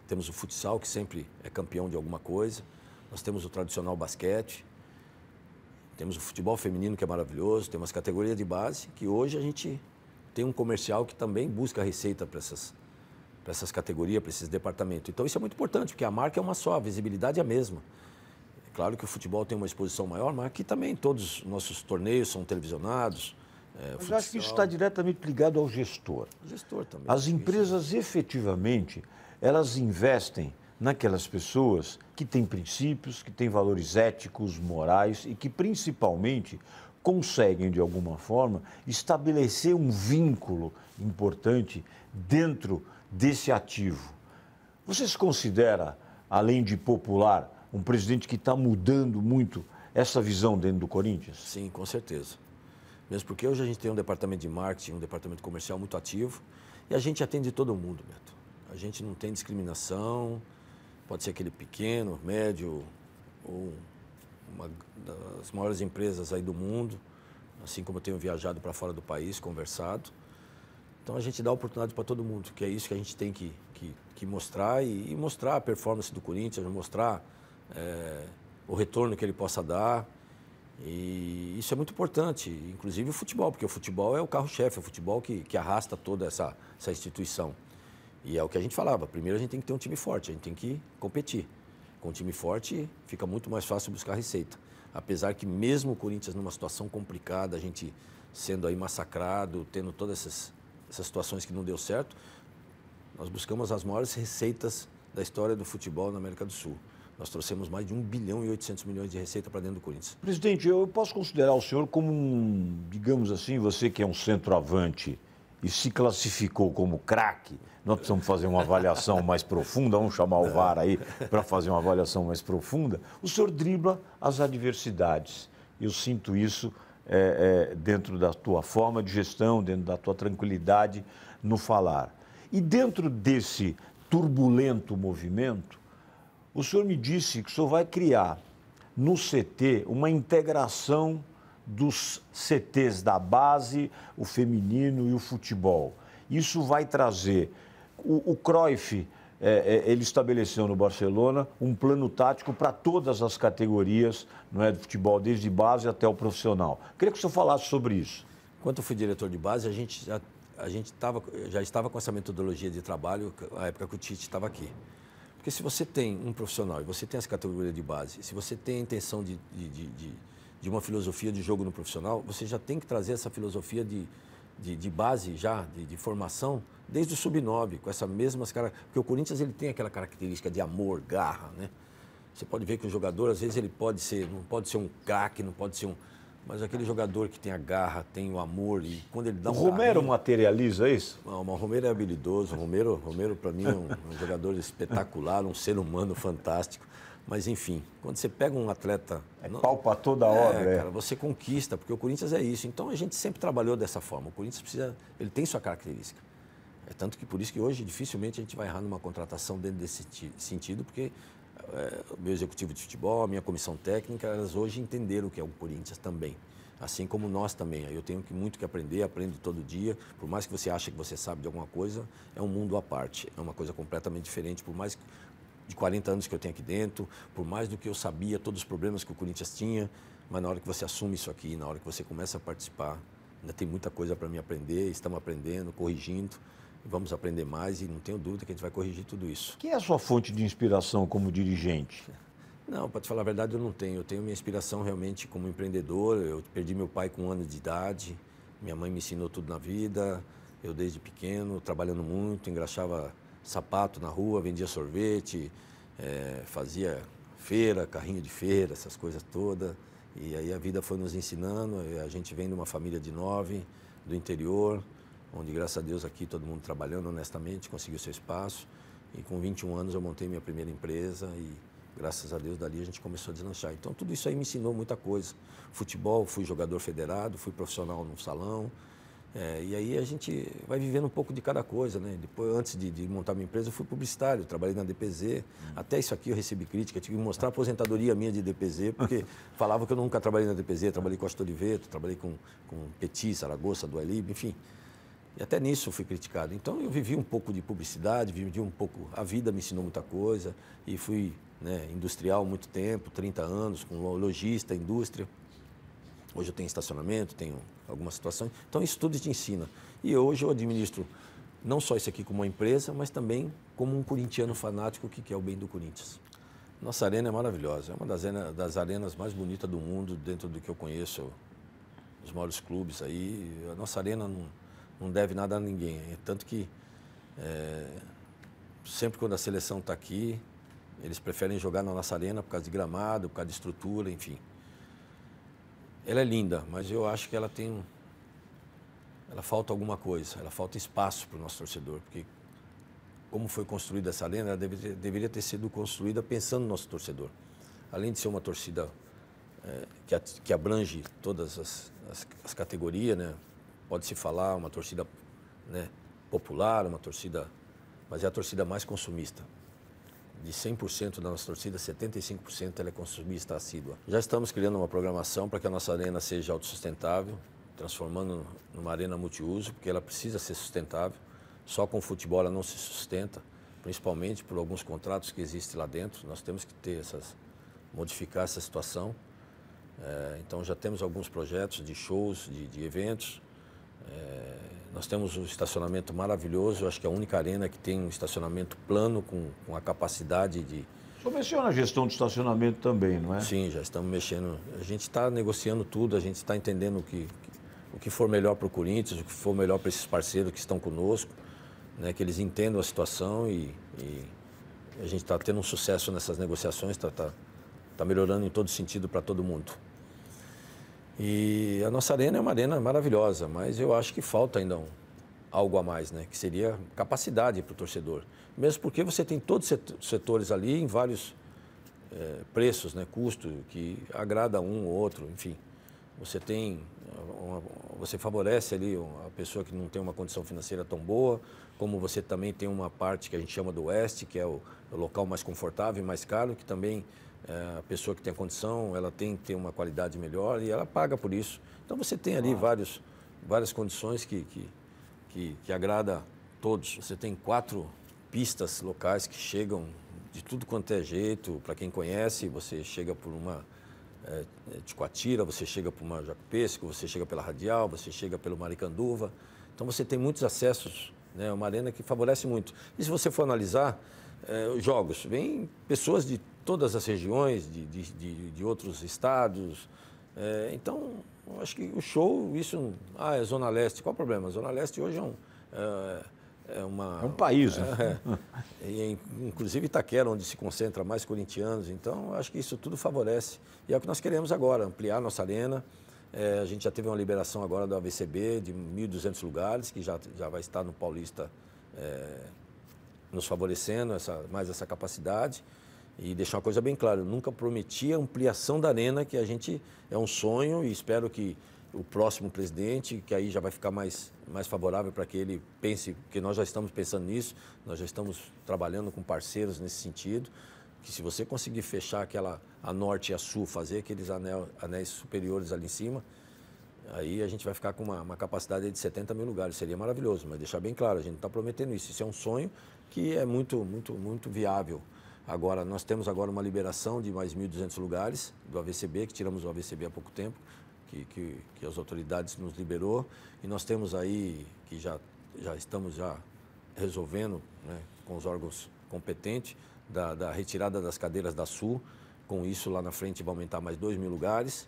temos o futsal, que sempre é campeão de alguma coisa, nós temos o tradicional basquete, temos o futebol feminino, que é maravilhoso, temos categorias de base, que hoje a gente tem um comercial que também busca receita para essas categorias, para esses departamentos. Então isso é muito importante, porque a marca é uma só, a visibilidade é a mesma. É claro que o futebol tem uma exposição maior, mas aqui também todos os nossos torneios são televisionados. Mas eu acho que isso está diretamente ligado ao gestor. O gestor também. As empresas, efetivamente, elas investem naquelas pessoas que têm princípios, que têm valores éticos, morais e que, principalmente, conseguem, de alguma forma, estabelecer um vínculo importante dentro desse ativo. Você se considera, além de popular, um presidente que está mudando muito essa visão dentro do Corinthians? Sim, com certeza. Mesmo porque hoje a gente tem um departamento de marketing, um departamento comercial muito ativo e a gente atende todo mundo, Beto. A gente não tem discriminação, pode ser aquele pequeno, médio ou uma das maiores empresas aí do mundo, assim como eu tenho viajado para fora do país, conversado. Então a gente dá oportunidade para todo mundo, que é isso que a gente tem que mostrar e mostrar a performance do Corinthians, mostrar o retorno que ele possa dar. E isso é muito importante, inclusive o futebol, porque o futebol é o carro-chefe, é o futebol que arrasta toda essa instituição. E é o que a gente falava, primeiro a gente tem que ter um time forte, a gente tem que competir. Com um time forte fica muito mais fácil buscar receita. Apesar que mesmo o Corinthians numa situação complicada, a gente sendo aí massacrado, tendo todas essas situações que não deu certo, nós buscamos as maiores receitas da história do futebol na América do Sul. Nós trouxemos mais de 1 bilhão e 800 milhões de receita para dentro do Corinthians. Presidente, eu posso considerar o senhor como digamos assim, você que é um centroavante e se classificou como craque, nós precisamos fazer uma avaliação mais profunda, vamos chamar o VAR aí para fazer uma avaliação mais profunda. O senhor dribla as adversidades. Eu sinto isso dentro da tua forma de gestão, dentro da tua tranquilidade no falar. E dentro desse turbulento movimento, o senhor me disse que o senhor vai criar no CT uma integração dos CTs da base, o feminino e o futebol. Isso vai trazer... O Cruyff, ele estabeleceu no Barcelona um plano tático para todas as categorias, não é, do futebol, desde base até o profissional. Queria que o senhor falasse sobre isso. Quando eu fui diretor de base, a gente já estava com essa metodologia de trabalho na época que o Tite estava aqui. Porque se você tem um profissional e você tem essa categoria de base, se você tem a intenção de uma filosofia de jogo no profissional, você já tem que trazer essa filosofia de base já, de formação, desde o sub-9, com essas mesmas características. Porque o Corinthians ele tem aquela característica de amor, garra, né? Você pode ver que o jogador, às vezes, ele não pode ser um craque, não pode ser um... Mas aquele jogador que tem a garra, tem o amor e quando ele dá um... O Romero materializa isso? Não, o Romero é habilidoso. O Romero para mim, é um jogador espetacular, um ser humano fantástico. Mas, enfim, quando você pega um atleta... pau para toda obra, cara, você conquista, porque o Corinthians é isso. Então, a gente sempre trabalhou dessa forma. O Corinthians ele tem sua característica. É tanto que por isso que hoje, dificilmente, a gente vai errar numa contratação dentro desse sentido, porque o meu executivo de futebol, a minha comissão técnica, elas hoje entenderam o que é o Corinthians também. Assim como nós também. Eu tenho muito que aprender, aprendo todo dia. Por mais que você ache que você sabe de alguma coisa, é um mundo à parte. É uma coisa completamente diferente, por mais de 40 anos que eu tenho aqui dentro, por mais do que eu sabia, todos os problemas que o Corinthians tinha, mas na hora que você assume isso aqui, na hora que você começa a participar, ainda tem muita coisa para mim aprender, estamos aprendendo, corrigindo, e vamos aprender mais e não tenho dúvida que a gente vai corrigir tudo isso. Quem é a sua fonte de inspiração como dirigente? Não, para te falar a verdade, eu não tenho. Eu tenho minha inspiração realmente como empreendedor. Eu perdi meu pai com 1 ano de idade, minha mãe me ensinou tudo na vida, eu desde pequeno, trabalhando muito, engraxava sapato na rua, vendia sorvete, fazia feira, carrinho de feira, essas coisas todas. E aí a vida foi nos ensinando. A gente vem de uma família de 9, do interior, onde, graças a Deus, aqui todo mundo trabalhando honestamente, conseguiu seu espaço. E com 21 anos eu montei minha primeira empresa e, graças a Deus, dali a gente começou a deslanchar. Então, tudo isso aí me ensinou muita coisa. Futebol, fui jogador federado, fui profissional no salão. E aí a gente vai vivendo um pouco de cada coisa, né? Depois, antes de montar minha empresa, eu fui publicitário, trabalhei na DPZ. Até isso aqui eu recebi crítica, tive que mostrar a aposentadoria minha de DPZ, porque falava que eu nunca trabalhei na DPZ, trabalhei com Costa Oliveto, trabalhei com Petit, Saragossa, do Alib, enfim. E até nisso eu fui criticado. Então eu vivi um pouco de publicidade, vivi um pouco... A vida me ensinou muita coisa e fui, né, industrial há muito tempo, 30 anos, com lojista, indústria. Hoje eu tenho estacionamento, tenho algumas situações. Então isso tudo te ensina. E hoje eu administro não só isso aqui como uma empresa, mas também como um corintiano fanático que quer o bem do Corinthians. Nossa arena é maravilhosa. É uma das arenas mais bonitas do mundo, dentro do que eu conheço, os maiores clubes aí. A nossa arena não deve nada a ninguém. Tanto que sempre quando a seleção está aqui, eles preferem jogar na nossa arena por causa de gramado, por causa de estrutura, enfim. Ela é linda, mas eu acho que ela falta alguma coisa, ela falta espaço para o nosso torcedor, porque como foi construída essa arena, ela deveria ter sido construída pensando no nosso torcedor. Além de ser uma torcida que abrange todas as categorias, né? Pode-se falar uma torcida, né, popular, uma torcida, mas é a torcida mais consumista. De 100% da nossa torcida, 75% ela é consumista assídua. Já estamos criando uma programação para que a nossa arena seja autossustentável, transformando numa arena multiuso, porque ela precisa ser sustentável. Só com o futebol ela não se sustenta, principalmente por alguns contratos que existem lá dentro. Nós temos que modificar essa situação. Então já temos alguns projetos de shows, de eventos. Nós temos um estacionamento maravilhoso, eu acho que é a única arena que tem um estacionamento plano com a capacidade de... O senhor menciona a gestão do estacionamento também, não é? Sim, já estamos mexendo. A gente está negociando tudo, a gente está entendendo o que for melhor para o Corinthians, o que for melhor para esses parceiros que estão conosco, né, que eles entendam a situação e a gente está tendo um sucesso nessas negociações, está melhorando em todo sentido para todo mundo. E a nossa arena é uma arena maravilhosa, mas eu acho que falta ainda algo a mais, né? Que seria capacidade para o torcedor. Mesmo porque você tem todos os setores ali em vários preços, né? Custo, que agrada um ou outro, enfim. Você favorece ali a pessoa que não tem uma condição financeira tão boa, como você também tem uma parte que a gente chama do Oeste, que é o local mais confortável e mais caro, que também a pessoa que tem a condição, ela tem que ter uma qualidade melhor e ela paga por isso. Então você tem ali várias condições que agrada a todos. Você tem 4 pistas locais que chegam de tudo quanto é jeito, para quem conhece, você chega por uma Ticoatira, você chega por uma Jacopesco, você chega pela Radial, você chega pelo Maricanduva. Então você tem muitos acessos, né? É uma arena que favorece muito. E se você for analisar os jogos, vem pessoas de todas as regiões, de outros estados. Então, eu acho que o show, isso... é Zona Leste, qual o problema? A Zona Leste hoje é um país, né? Inclusive Itaquera, onde se concentra mais corintianos. Então, eu acho que isso tudo favorece. E é o que nós queremos agora, ampliar nossa arena. A gente já teve uma liberação agora do AVCB de 1.200 lugares, que já vai estar no Paulista nos favorecendo mais essa capacidade. E deixar uma coisa bem clara, eu nunca prometi a ampliação da arena, que a gente é um sonho e espero que o próximo presidente, que aí já vai ficar mais favorável para que ele pense, porque nós já estamos pensando nisso, nós já estamos trabalhando com parceiros nesse sentido, que se você conseguir fechar a norte e a sul, fazer aqueles anéis superiores ali em cima, aí a gente vai ficar com uma capacidade de 70 mil lugares, seria maravilhoso, mas deixar bem claro, a gente não está prometendo isso, isso é um sonho que é muito, muito, muito viável. Agora, nós temos agora uma liberação de mais 1.200 lugares do AVCB, que tiramos o AVCB há pouco tempo, que as autoridades nos liberou, e nós temos aí, que já estamos resolvendo, né, com os órgãos competentes, da retirada das cadeiras da Sul. Com isso, lá na frente vai aumentar mais 2.000 lugares,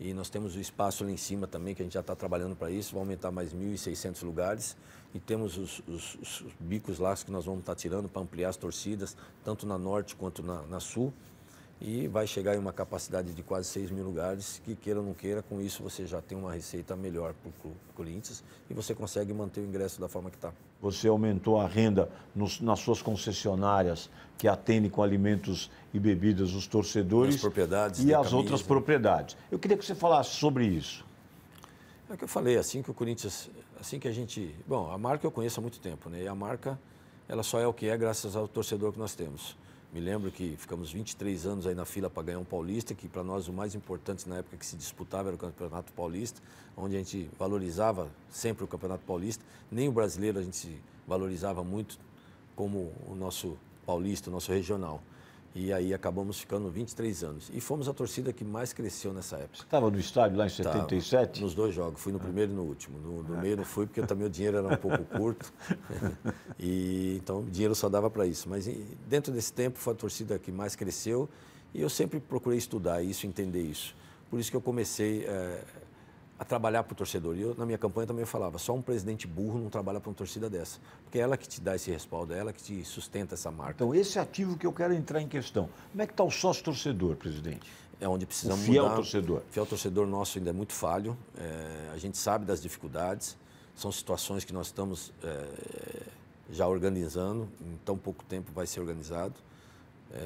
e nós temos o espaço lá em cima também, que a gente já está trabalhando para isso, vai aumentar mais 1.600 lugares, e temos os bicos lá que nós vamos estar tirando para ampliar as torcidas, tanto na Norte quanto na Sul, e vai chegar em uma capacidade de quase 6.000 lugares, que queira ou não queira, com isso você já tem uma receita melhor para o Corinthians e você consegue manter o ingresso da forma que está. Você aumentou a renda nas suas concessionárias que atendem com alimentos e bebidas os torcedores as propriedades e as outras propriedades. Eu queria que você falasse sobre isso. É o que eu falei, assim que o Corinthians, assim que a gente... Bom, a marca eu conheço há muito tempo, né? E a marca, ela só é o que é graças ao torcedor que nós temos. Me lembro que ficamos 23 anos aí na fila para ganhar um Paulista, que para nós o mais importante na época que se disputava era o Campeonato Paulista, onde a gente valorizava sempre o Campeonato Paulista. Nem o brasileiro a gente se valorizava muito como o nosso paulista, o nosso regional. E aí acabamos ficando 23 anos. E fomos a torcida que mais cresceu nessa época. Você estava no estádio lá em 77? Tava, nos 2 jogos. Fui no primeiro e no último. No meio não fui, porque também o dinheiro era um pouco curto. E então o dinheiro só dava para isso. Mas dentro desse tempo foi a torcida que mais cresceu. E eu sempre procurei estudar isso, entender isso. Por isso que eu comecei a trabalhar para o torcedor. E eu, na minha campanha, também falava, só um presidente burro não trabalha para uma torcida dessa. Porque é ela que te dá esse respaldo, é ela que te sustenta essa marca. Então, esse ativo que eu quero entrar em questão. Como é que está o sócio-torcedor, presidente? É onde precisamos mudar. O fiel torcedor. O fiel torcedor nosso ainda é muito falho. A gente sabe das dificuldades. São situações que nós estamos já organizando. Em tão pouco tempo vai ser organizado.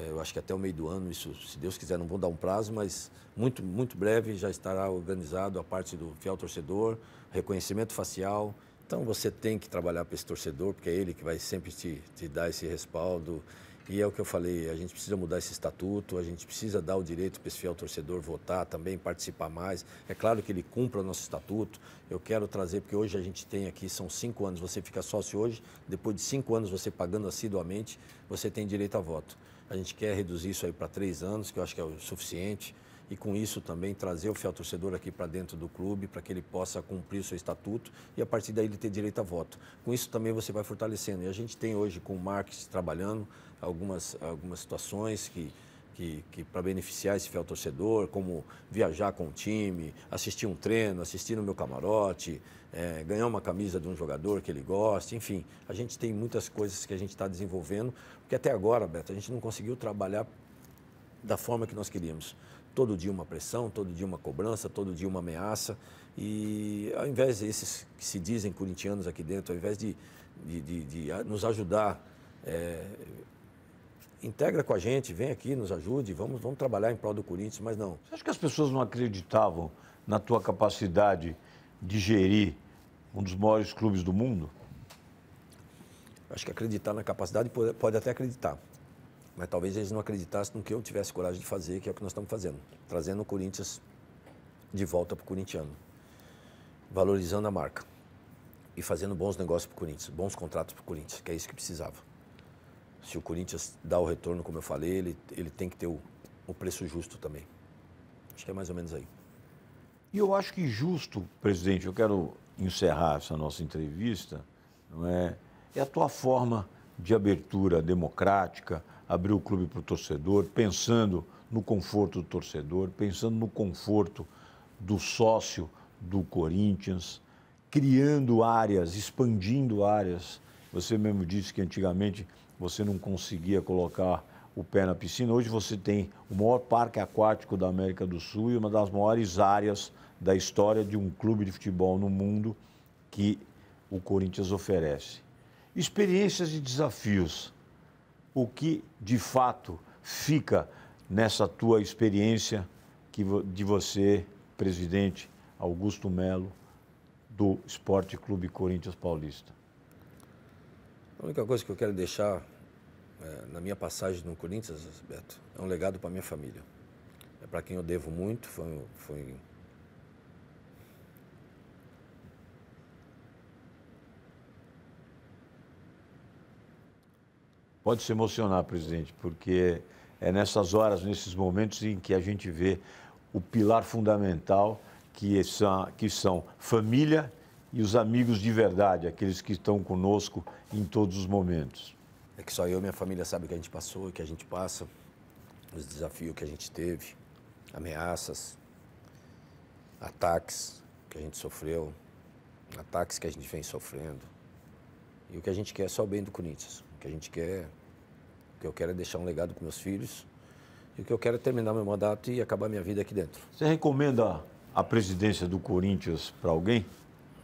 Eu acho que até o meio do ano, isso, se Deus quiser, não vou dar um prazo, mas muito, muito breve já estará organizado a parte do fiel torcedor, reconhecimento facial. Então você tem que trabalhar para esse torcedor, porque é ele que vai sempre te dar esse respaldo. E é o que eu falei, a gente precisa mudar esse estatuto, a gente precisa dar o direito para esse fiel torcedor votar também, participar mais. É claro que ele cumpra o nosso estatuto. Eu quero trazer, porque hoje a gente tem aqui, são 5 anos, você fica sócio hoje, depois de 5 anos você pagando assiduamente, você tem direito a voto. A gente quer reduzir isso aí para 3 anos, que eu acho que é o suficiente. e com isso também trazer o fiel torcedor aqui para dentro do clube, para que ele possa cumprir o seu estatuto e a partir daí ele ter direito a voto. Com isso também você vai fortalecendo. E a gente tem hoje com o marketing trabalhando algumas situações que para beneficiar esse fiel torcedor, como viajar com o time, assistir um treino, assistir no meu camarote, ganhar uma camisa de um jogador que ele gosta, enfim. A gente tem muitas coisas que a gente está desenvolvendo, porque até agora, Beto, a gente não conseguiu trabalhar da forma que nós queríamos. Todo dia uma pressão, todo dia uma cobrança, todo dia uma ameaça. E ao invés desses que se dizem corintianos aqui dentro, ao invés de nos ajudar, integra com a gente, vem aqui, nos ajude, vamos trabalhar em prol do Corinthians, mas não. Você acha que as pessoas não acreditavam na tua capacidade de gerir um dos maiores clubes do mundo? Acho que acreditar na capacidade pode até acreditar, mas talvez eles não acreditassem no que eu tivesse coragem de fazer, que é o que nós estamos fazendo, trazendo o Corinthians de volta para o corintiano, valorizando a marca e fazendo bons negócios para o Corinthians, bons contratos para o Corinthians, que é isso que precisava. Se o Corinthians dá o retorno, como eu falei, ele tem que ter o preço justo também. Acho que é mais ou menos aí. E eu acho que justo, presidente, eu quero encerrar essa nossa entrevista, não é a tua forma de abertura democrática, abrir o clube para o torcedor, pensando no conforto do torcedor, pensando no conforto do sócio do Corinthians, criando áreas, expandindo áreas. Você mesmo disse que antigamente você não conseguia colocar o pé na piscina. Hoje você tem o maior parque aquático da América do Sul e uma das maiores áreas da história de um clube de futebol no mundo que o Corinthians oferece. Experiências e desafios. O que, de fato, fica nessa tua experiência de você, presidente Augusto Melo, do Esporte Clube Corinthians Paulista? A única coisa que eu quero deixar na minha passagem no Corinthians, Beto, é um legado para minha família. É para quem eu devo muito, foi... Pode se emocionar, presidente, porque é nessas horas, nesses momentos em que a gente vê o pilar fundamental que são família e os amigos de verdade, aqueles que estão conosco em todos os momentos. É que só eu e minha família sabem o que a gente passou, o que a gente passa, os desafios que a gente teve, ameaças, ataques que a gente sofreu, ataques que a gente vem sofrendo. E o que a gente quer é só o bem do Corinthians. O que a gente quer, o que eu quero é deixar um legado para meus filhos. E o que eu quero é terminar meu mandato e acabar minha vida aqui dentro. Você recomenda a presidência do Corinthians para alguém?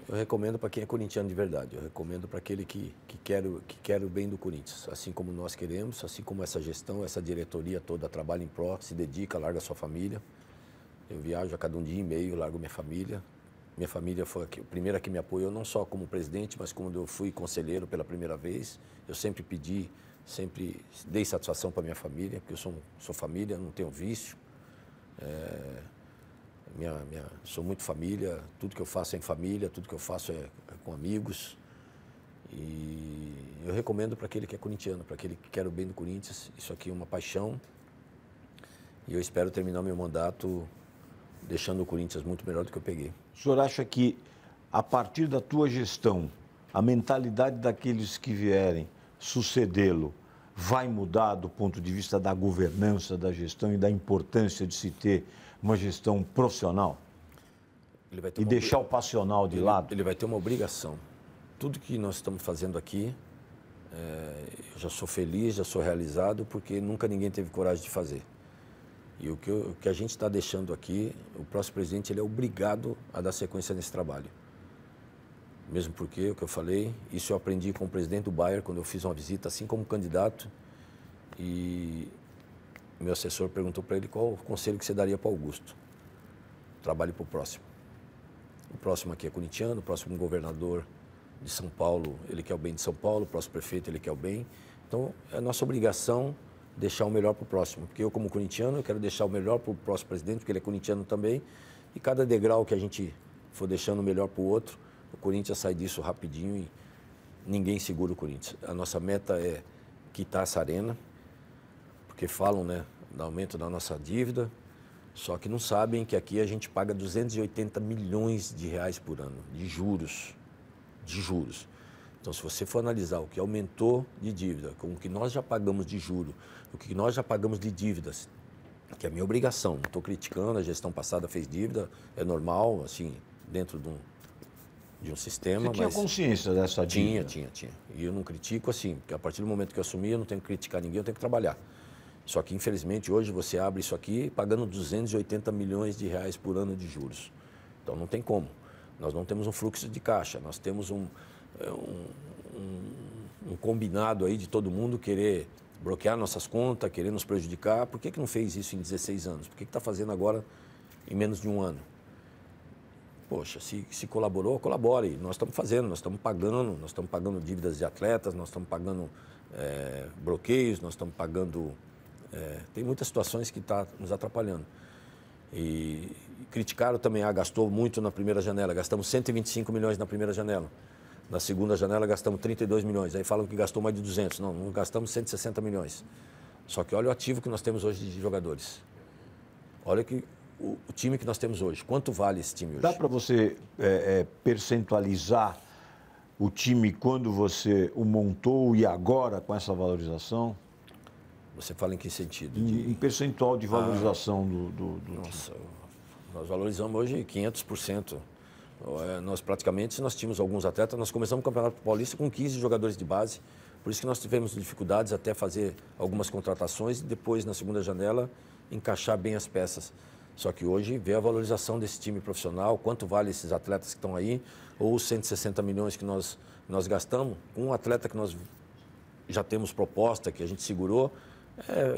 Eu recomendo para quem é corintiano de verdade. Eu recomendo para aquele que quer o bem do Corinthians. Assim como nós queremos, assim como essa gestão, essa diretoria toda trabalha em pró, se dedica, larga a sua família. Eu viajo a cada um dia e meio, largo minha família. Minha família foi a primeira que me apoiou, não só como presidente, mas quando eu fui conselheiro pela primeira vez. Eu sempre dei satisfação para minha família, porque eu sou família, não tenho vício. Sou muito família, tudo que eu faço é em família, tudo que eu faço é com amigos. E eu recomendo para aquele que é corintiano, para aquele que quer o bem do Corinthians. Isso aqui é uma paixão. E eu espero terminar meu mandato deixando o Corinthians muito melhor do que eu peguei. O senhor acha que, a partir da tua gestão, a mentalidade daqueles que vierem sucedê-lo vai mudar do ponto de vista da governança, da gestão e da importância de se ter uma gestão profissional? E deixar o passional de lado? Ele vai ter uma obrigação. Tudo que nós estamos fazendo aqui, eu já sou feliz, já sou realizado, porque nunca ninguém teve coragem de fazer. E o que a gente está deixando aqui, o próximo presidente ele é obrigado a dar sequência nesse trabalho. Mesmo porque, o que eu falei, isso eu aprendi com o presidente do Bayern, quando eu fiz uma visita, assim como candidato, e meu assessor perguntou para ele qual o conselho que você daria para Augusto. Trabalhe para o próximo. O próximo aqui é corintiano, o próximo governador de São Paulo, ele quer o bem de São Paulo, o próximo prefeito, ele quer o bem. Então, é a nossa obrigação deixar o melhor para o próximo. Porque eu, como corintiano, eu quero deixar o melhor para o próximo presidente, porque ele é corintiano também. E cada degrau que a gente for deixando o melhor para o outro, o Corinthians sai disso rapidinho e ninguém segura o Corinthians. A nossa meta é quitar essa arena, porque falam, né, do aumento da nossa dívida, Só que não sabem que aqui a gente paga 280 milhões de reais por ano, de juros. De juros. Então, se você for analisar o que aumentou de dívida, com o que nós já pagamos de juro, o que nós já pagamos de dívidas, que é a minha obrigação, não estou criticando, a gestão passada fez dívida, é normal, assim, dentro de um sistema. Você tinha consciência dessa dívida? Tinha. E eu não critico assim, porque a partir do momento que eu assumi, eu não tenho que criticar ninguém, eu tenho que trabalhar. Só que, infelizmente, hoje você abre isso aqui pagando 280 milhões de reais por ano de juros. Então, não tem como. Nós não temos um fluxo de caixa, nós temos um combinado aí de todo mundo querer bloquear nossas contas, querer nos prejudicar. Por que não fez isso em 16 anos? Por que está fazendo agora em menos de um ano? Poxa, se colaborou, colabore. Nós estamos fazendo, nós estamos pagando dívidas de atletas, nós estamos pagando bloqueios, nós estamos pagando... tem muitas situações que estão nos atrapalhando. E criticaram também, gastou muito na primeira janela, gastamos 125 milhões na primeira janela. Na segunda janela gastamos 32 milhões, aí falam que gastou mais de 200, não gastamos 160 milhões. Só que olha o ativo que nós temos hoje de jogadores. Olha o time que nós temos hoje, quanto vale esse time hoje? Dá para você percentualizar o time quando você o montou e agora com essa valorização? Você fala em que sentido? Em percentual de valorização do nossa, nós valorizamos hoje 500%. Nós praticamente, se nós tínhamos alguns atletas, nós começamos o Campeonato Paulista com 15 jogadores de base, por isso que nós tivemos dificuldades até fazer algumas contratações e depois, na segunda janela, encaixar bem as peças. Só que hoje vê a valorização desse time profissional, quanto vale esses atletas que estão aí, ou os 160 milhões que nós gastamos, um atleta que nós já temos proposta, que a gente segurou,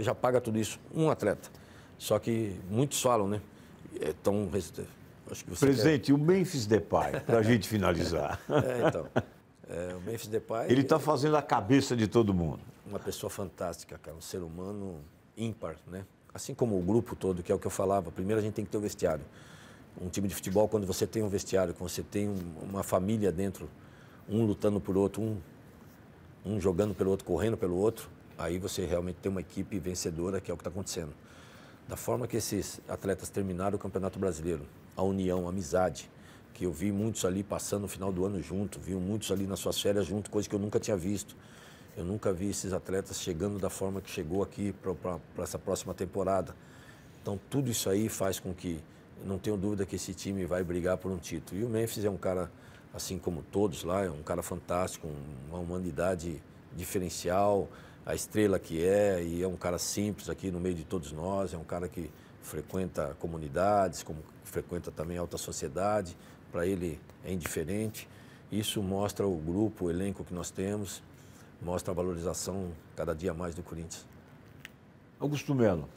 já paga tudo isso, um atleta. Só que muitos falam, né? Acho que você Presidente, o Memphis Depay, para a gente finalizar. O Memphis Depay... Ele está fazendo a cabeça de todo mundo. Uma pessoa fantástica, cara, um ser humano ímpar, né? Assim como o grupo todo, que é o que eu falava, primeiro a gente tem que ter um vestiário. Um time de futebol, quando você tem um vestiário, quando você tem uma família dentro, um lutando por outro, um jogando pelo outro, correndo pelo outro, aí você realmente tem uma equipe vencedora, que é o que está acontecendo. Da forma que esses atletas terminaram o Campeonato Brasileiro, a união, a amizade, que eu vi muitos ali passando no final do ano junto, vi muitos ali nas suas férias junto, coisa que eu nunca tinha visto. Eu nunca vi esses atletas chegando da forma que chegou aqui para essa próxima temporada. Então, tudo isso aí faz com que, não tenho dúvida que esse time vai brigar por um título. E o Memphis é um cara, assim como todos lá, é um cara fantástico, uma humanidade diferencial, a estrela que e é um cara simples aqui no meio de todos nós, é um cara que frequenta comunidades, como frequenta também a alta sociedade, para ele é indiferente. Isso mostra o grupo, o elenco que nós temos, mostra a valorização cada dia mais do Corinthians. Augusto Melo,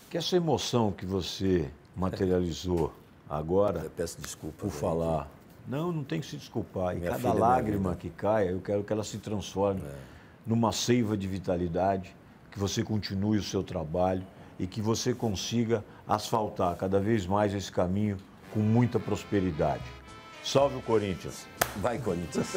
que essa emoção que você materializou agora... Eu peço desculpa. Por falar. Não tem que se desculpar. E cada lágrima que cai, eu quero que ela se transforme numa seiva de vitalidade, que você continue o seu trabalho e que você consiga asfaltar cada vez mais esse caminho com muita prosperidade. Salve o Corinthians! Vai, Corinthians!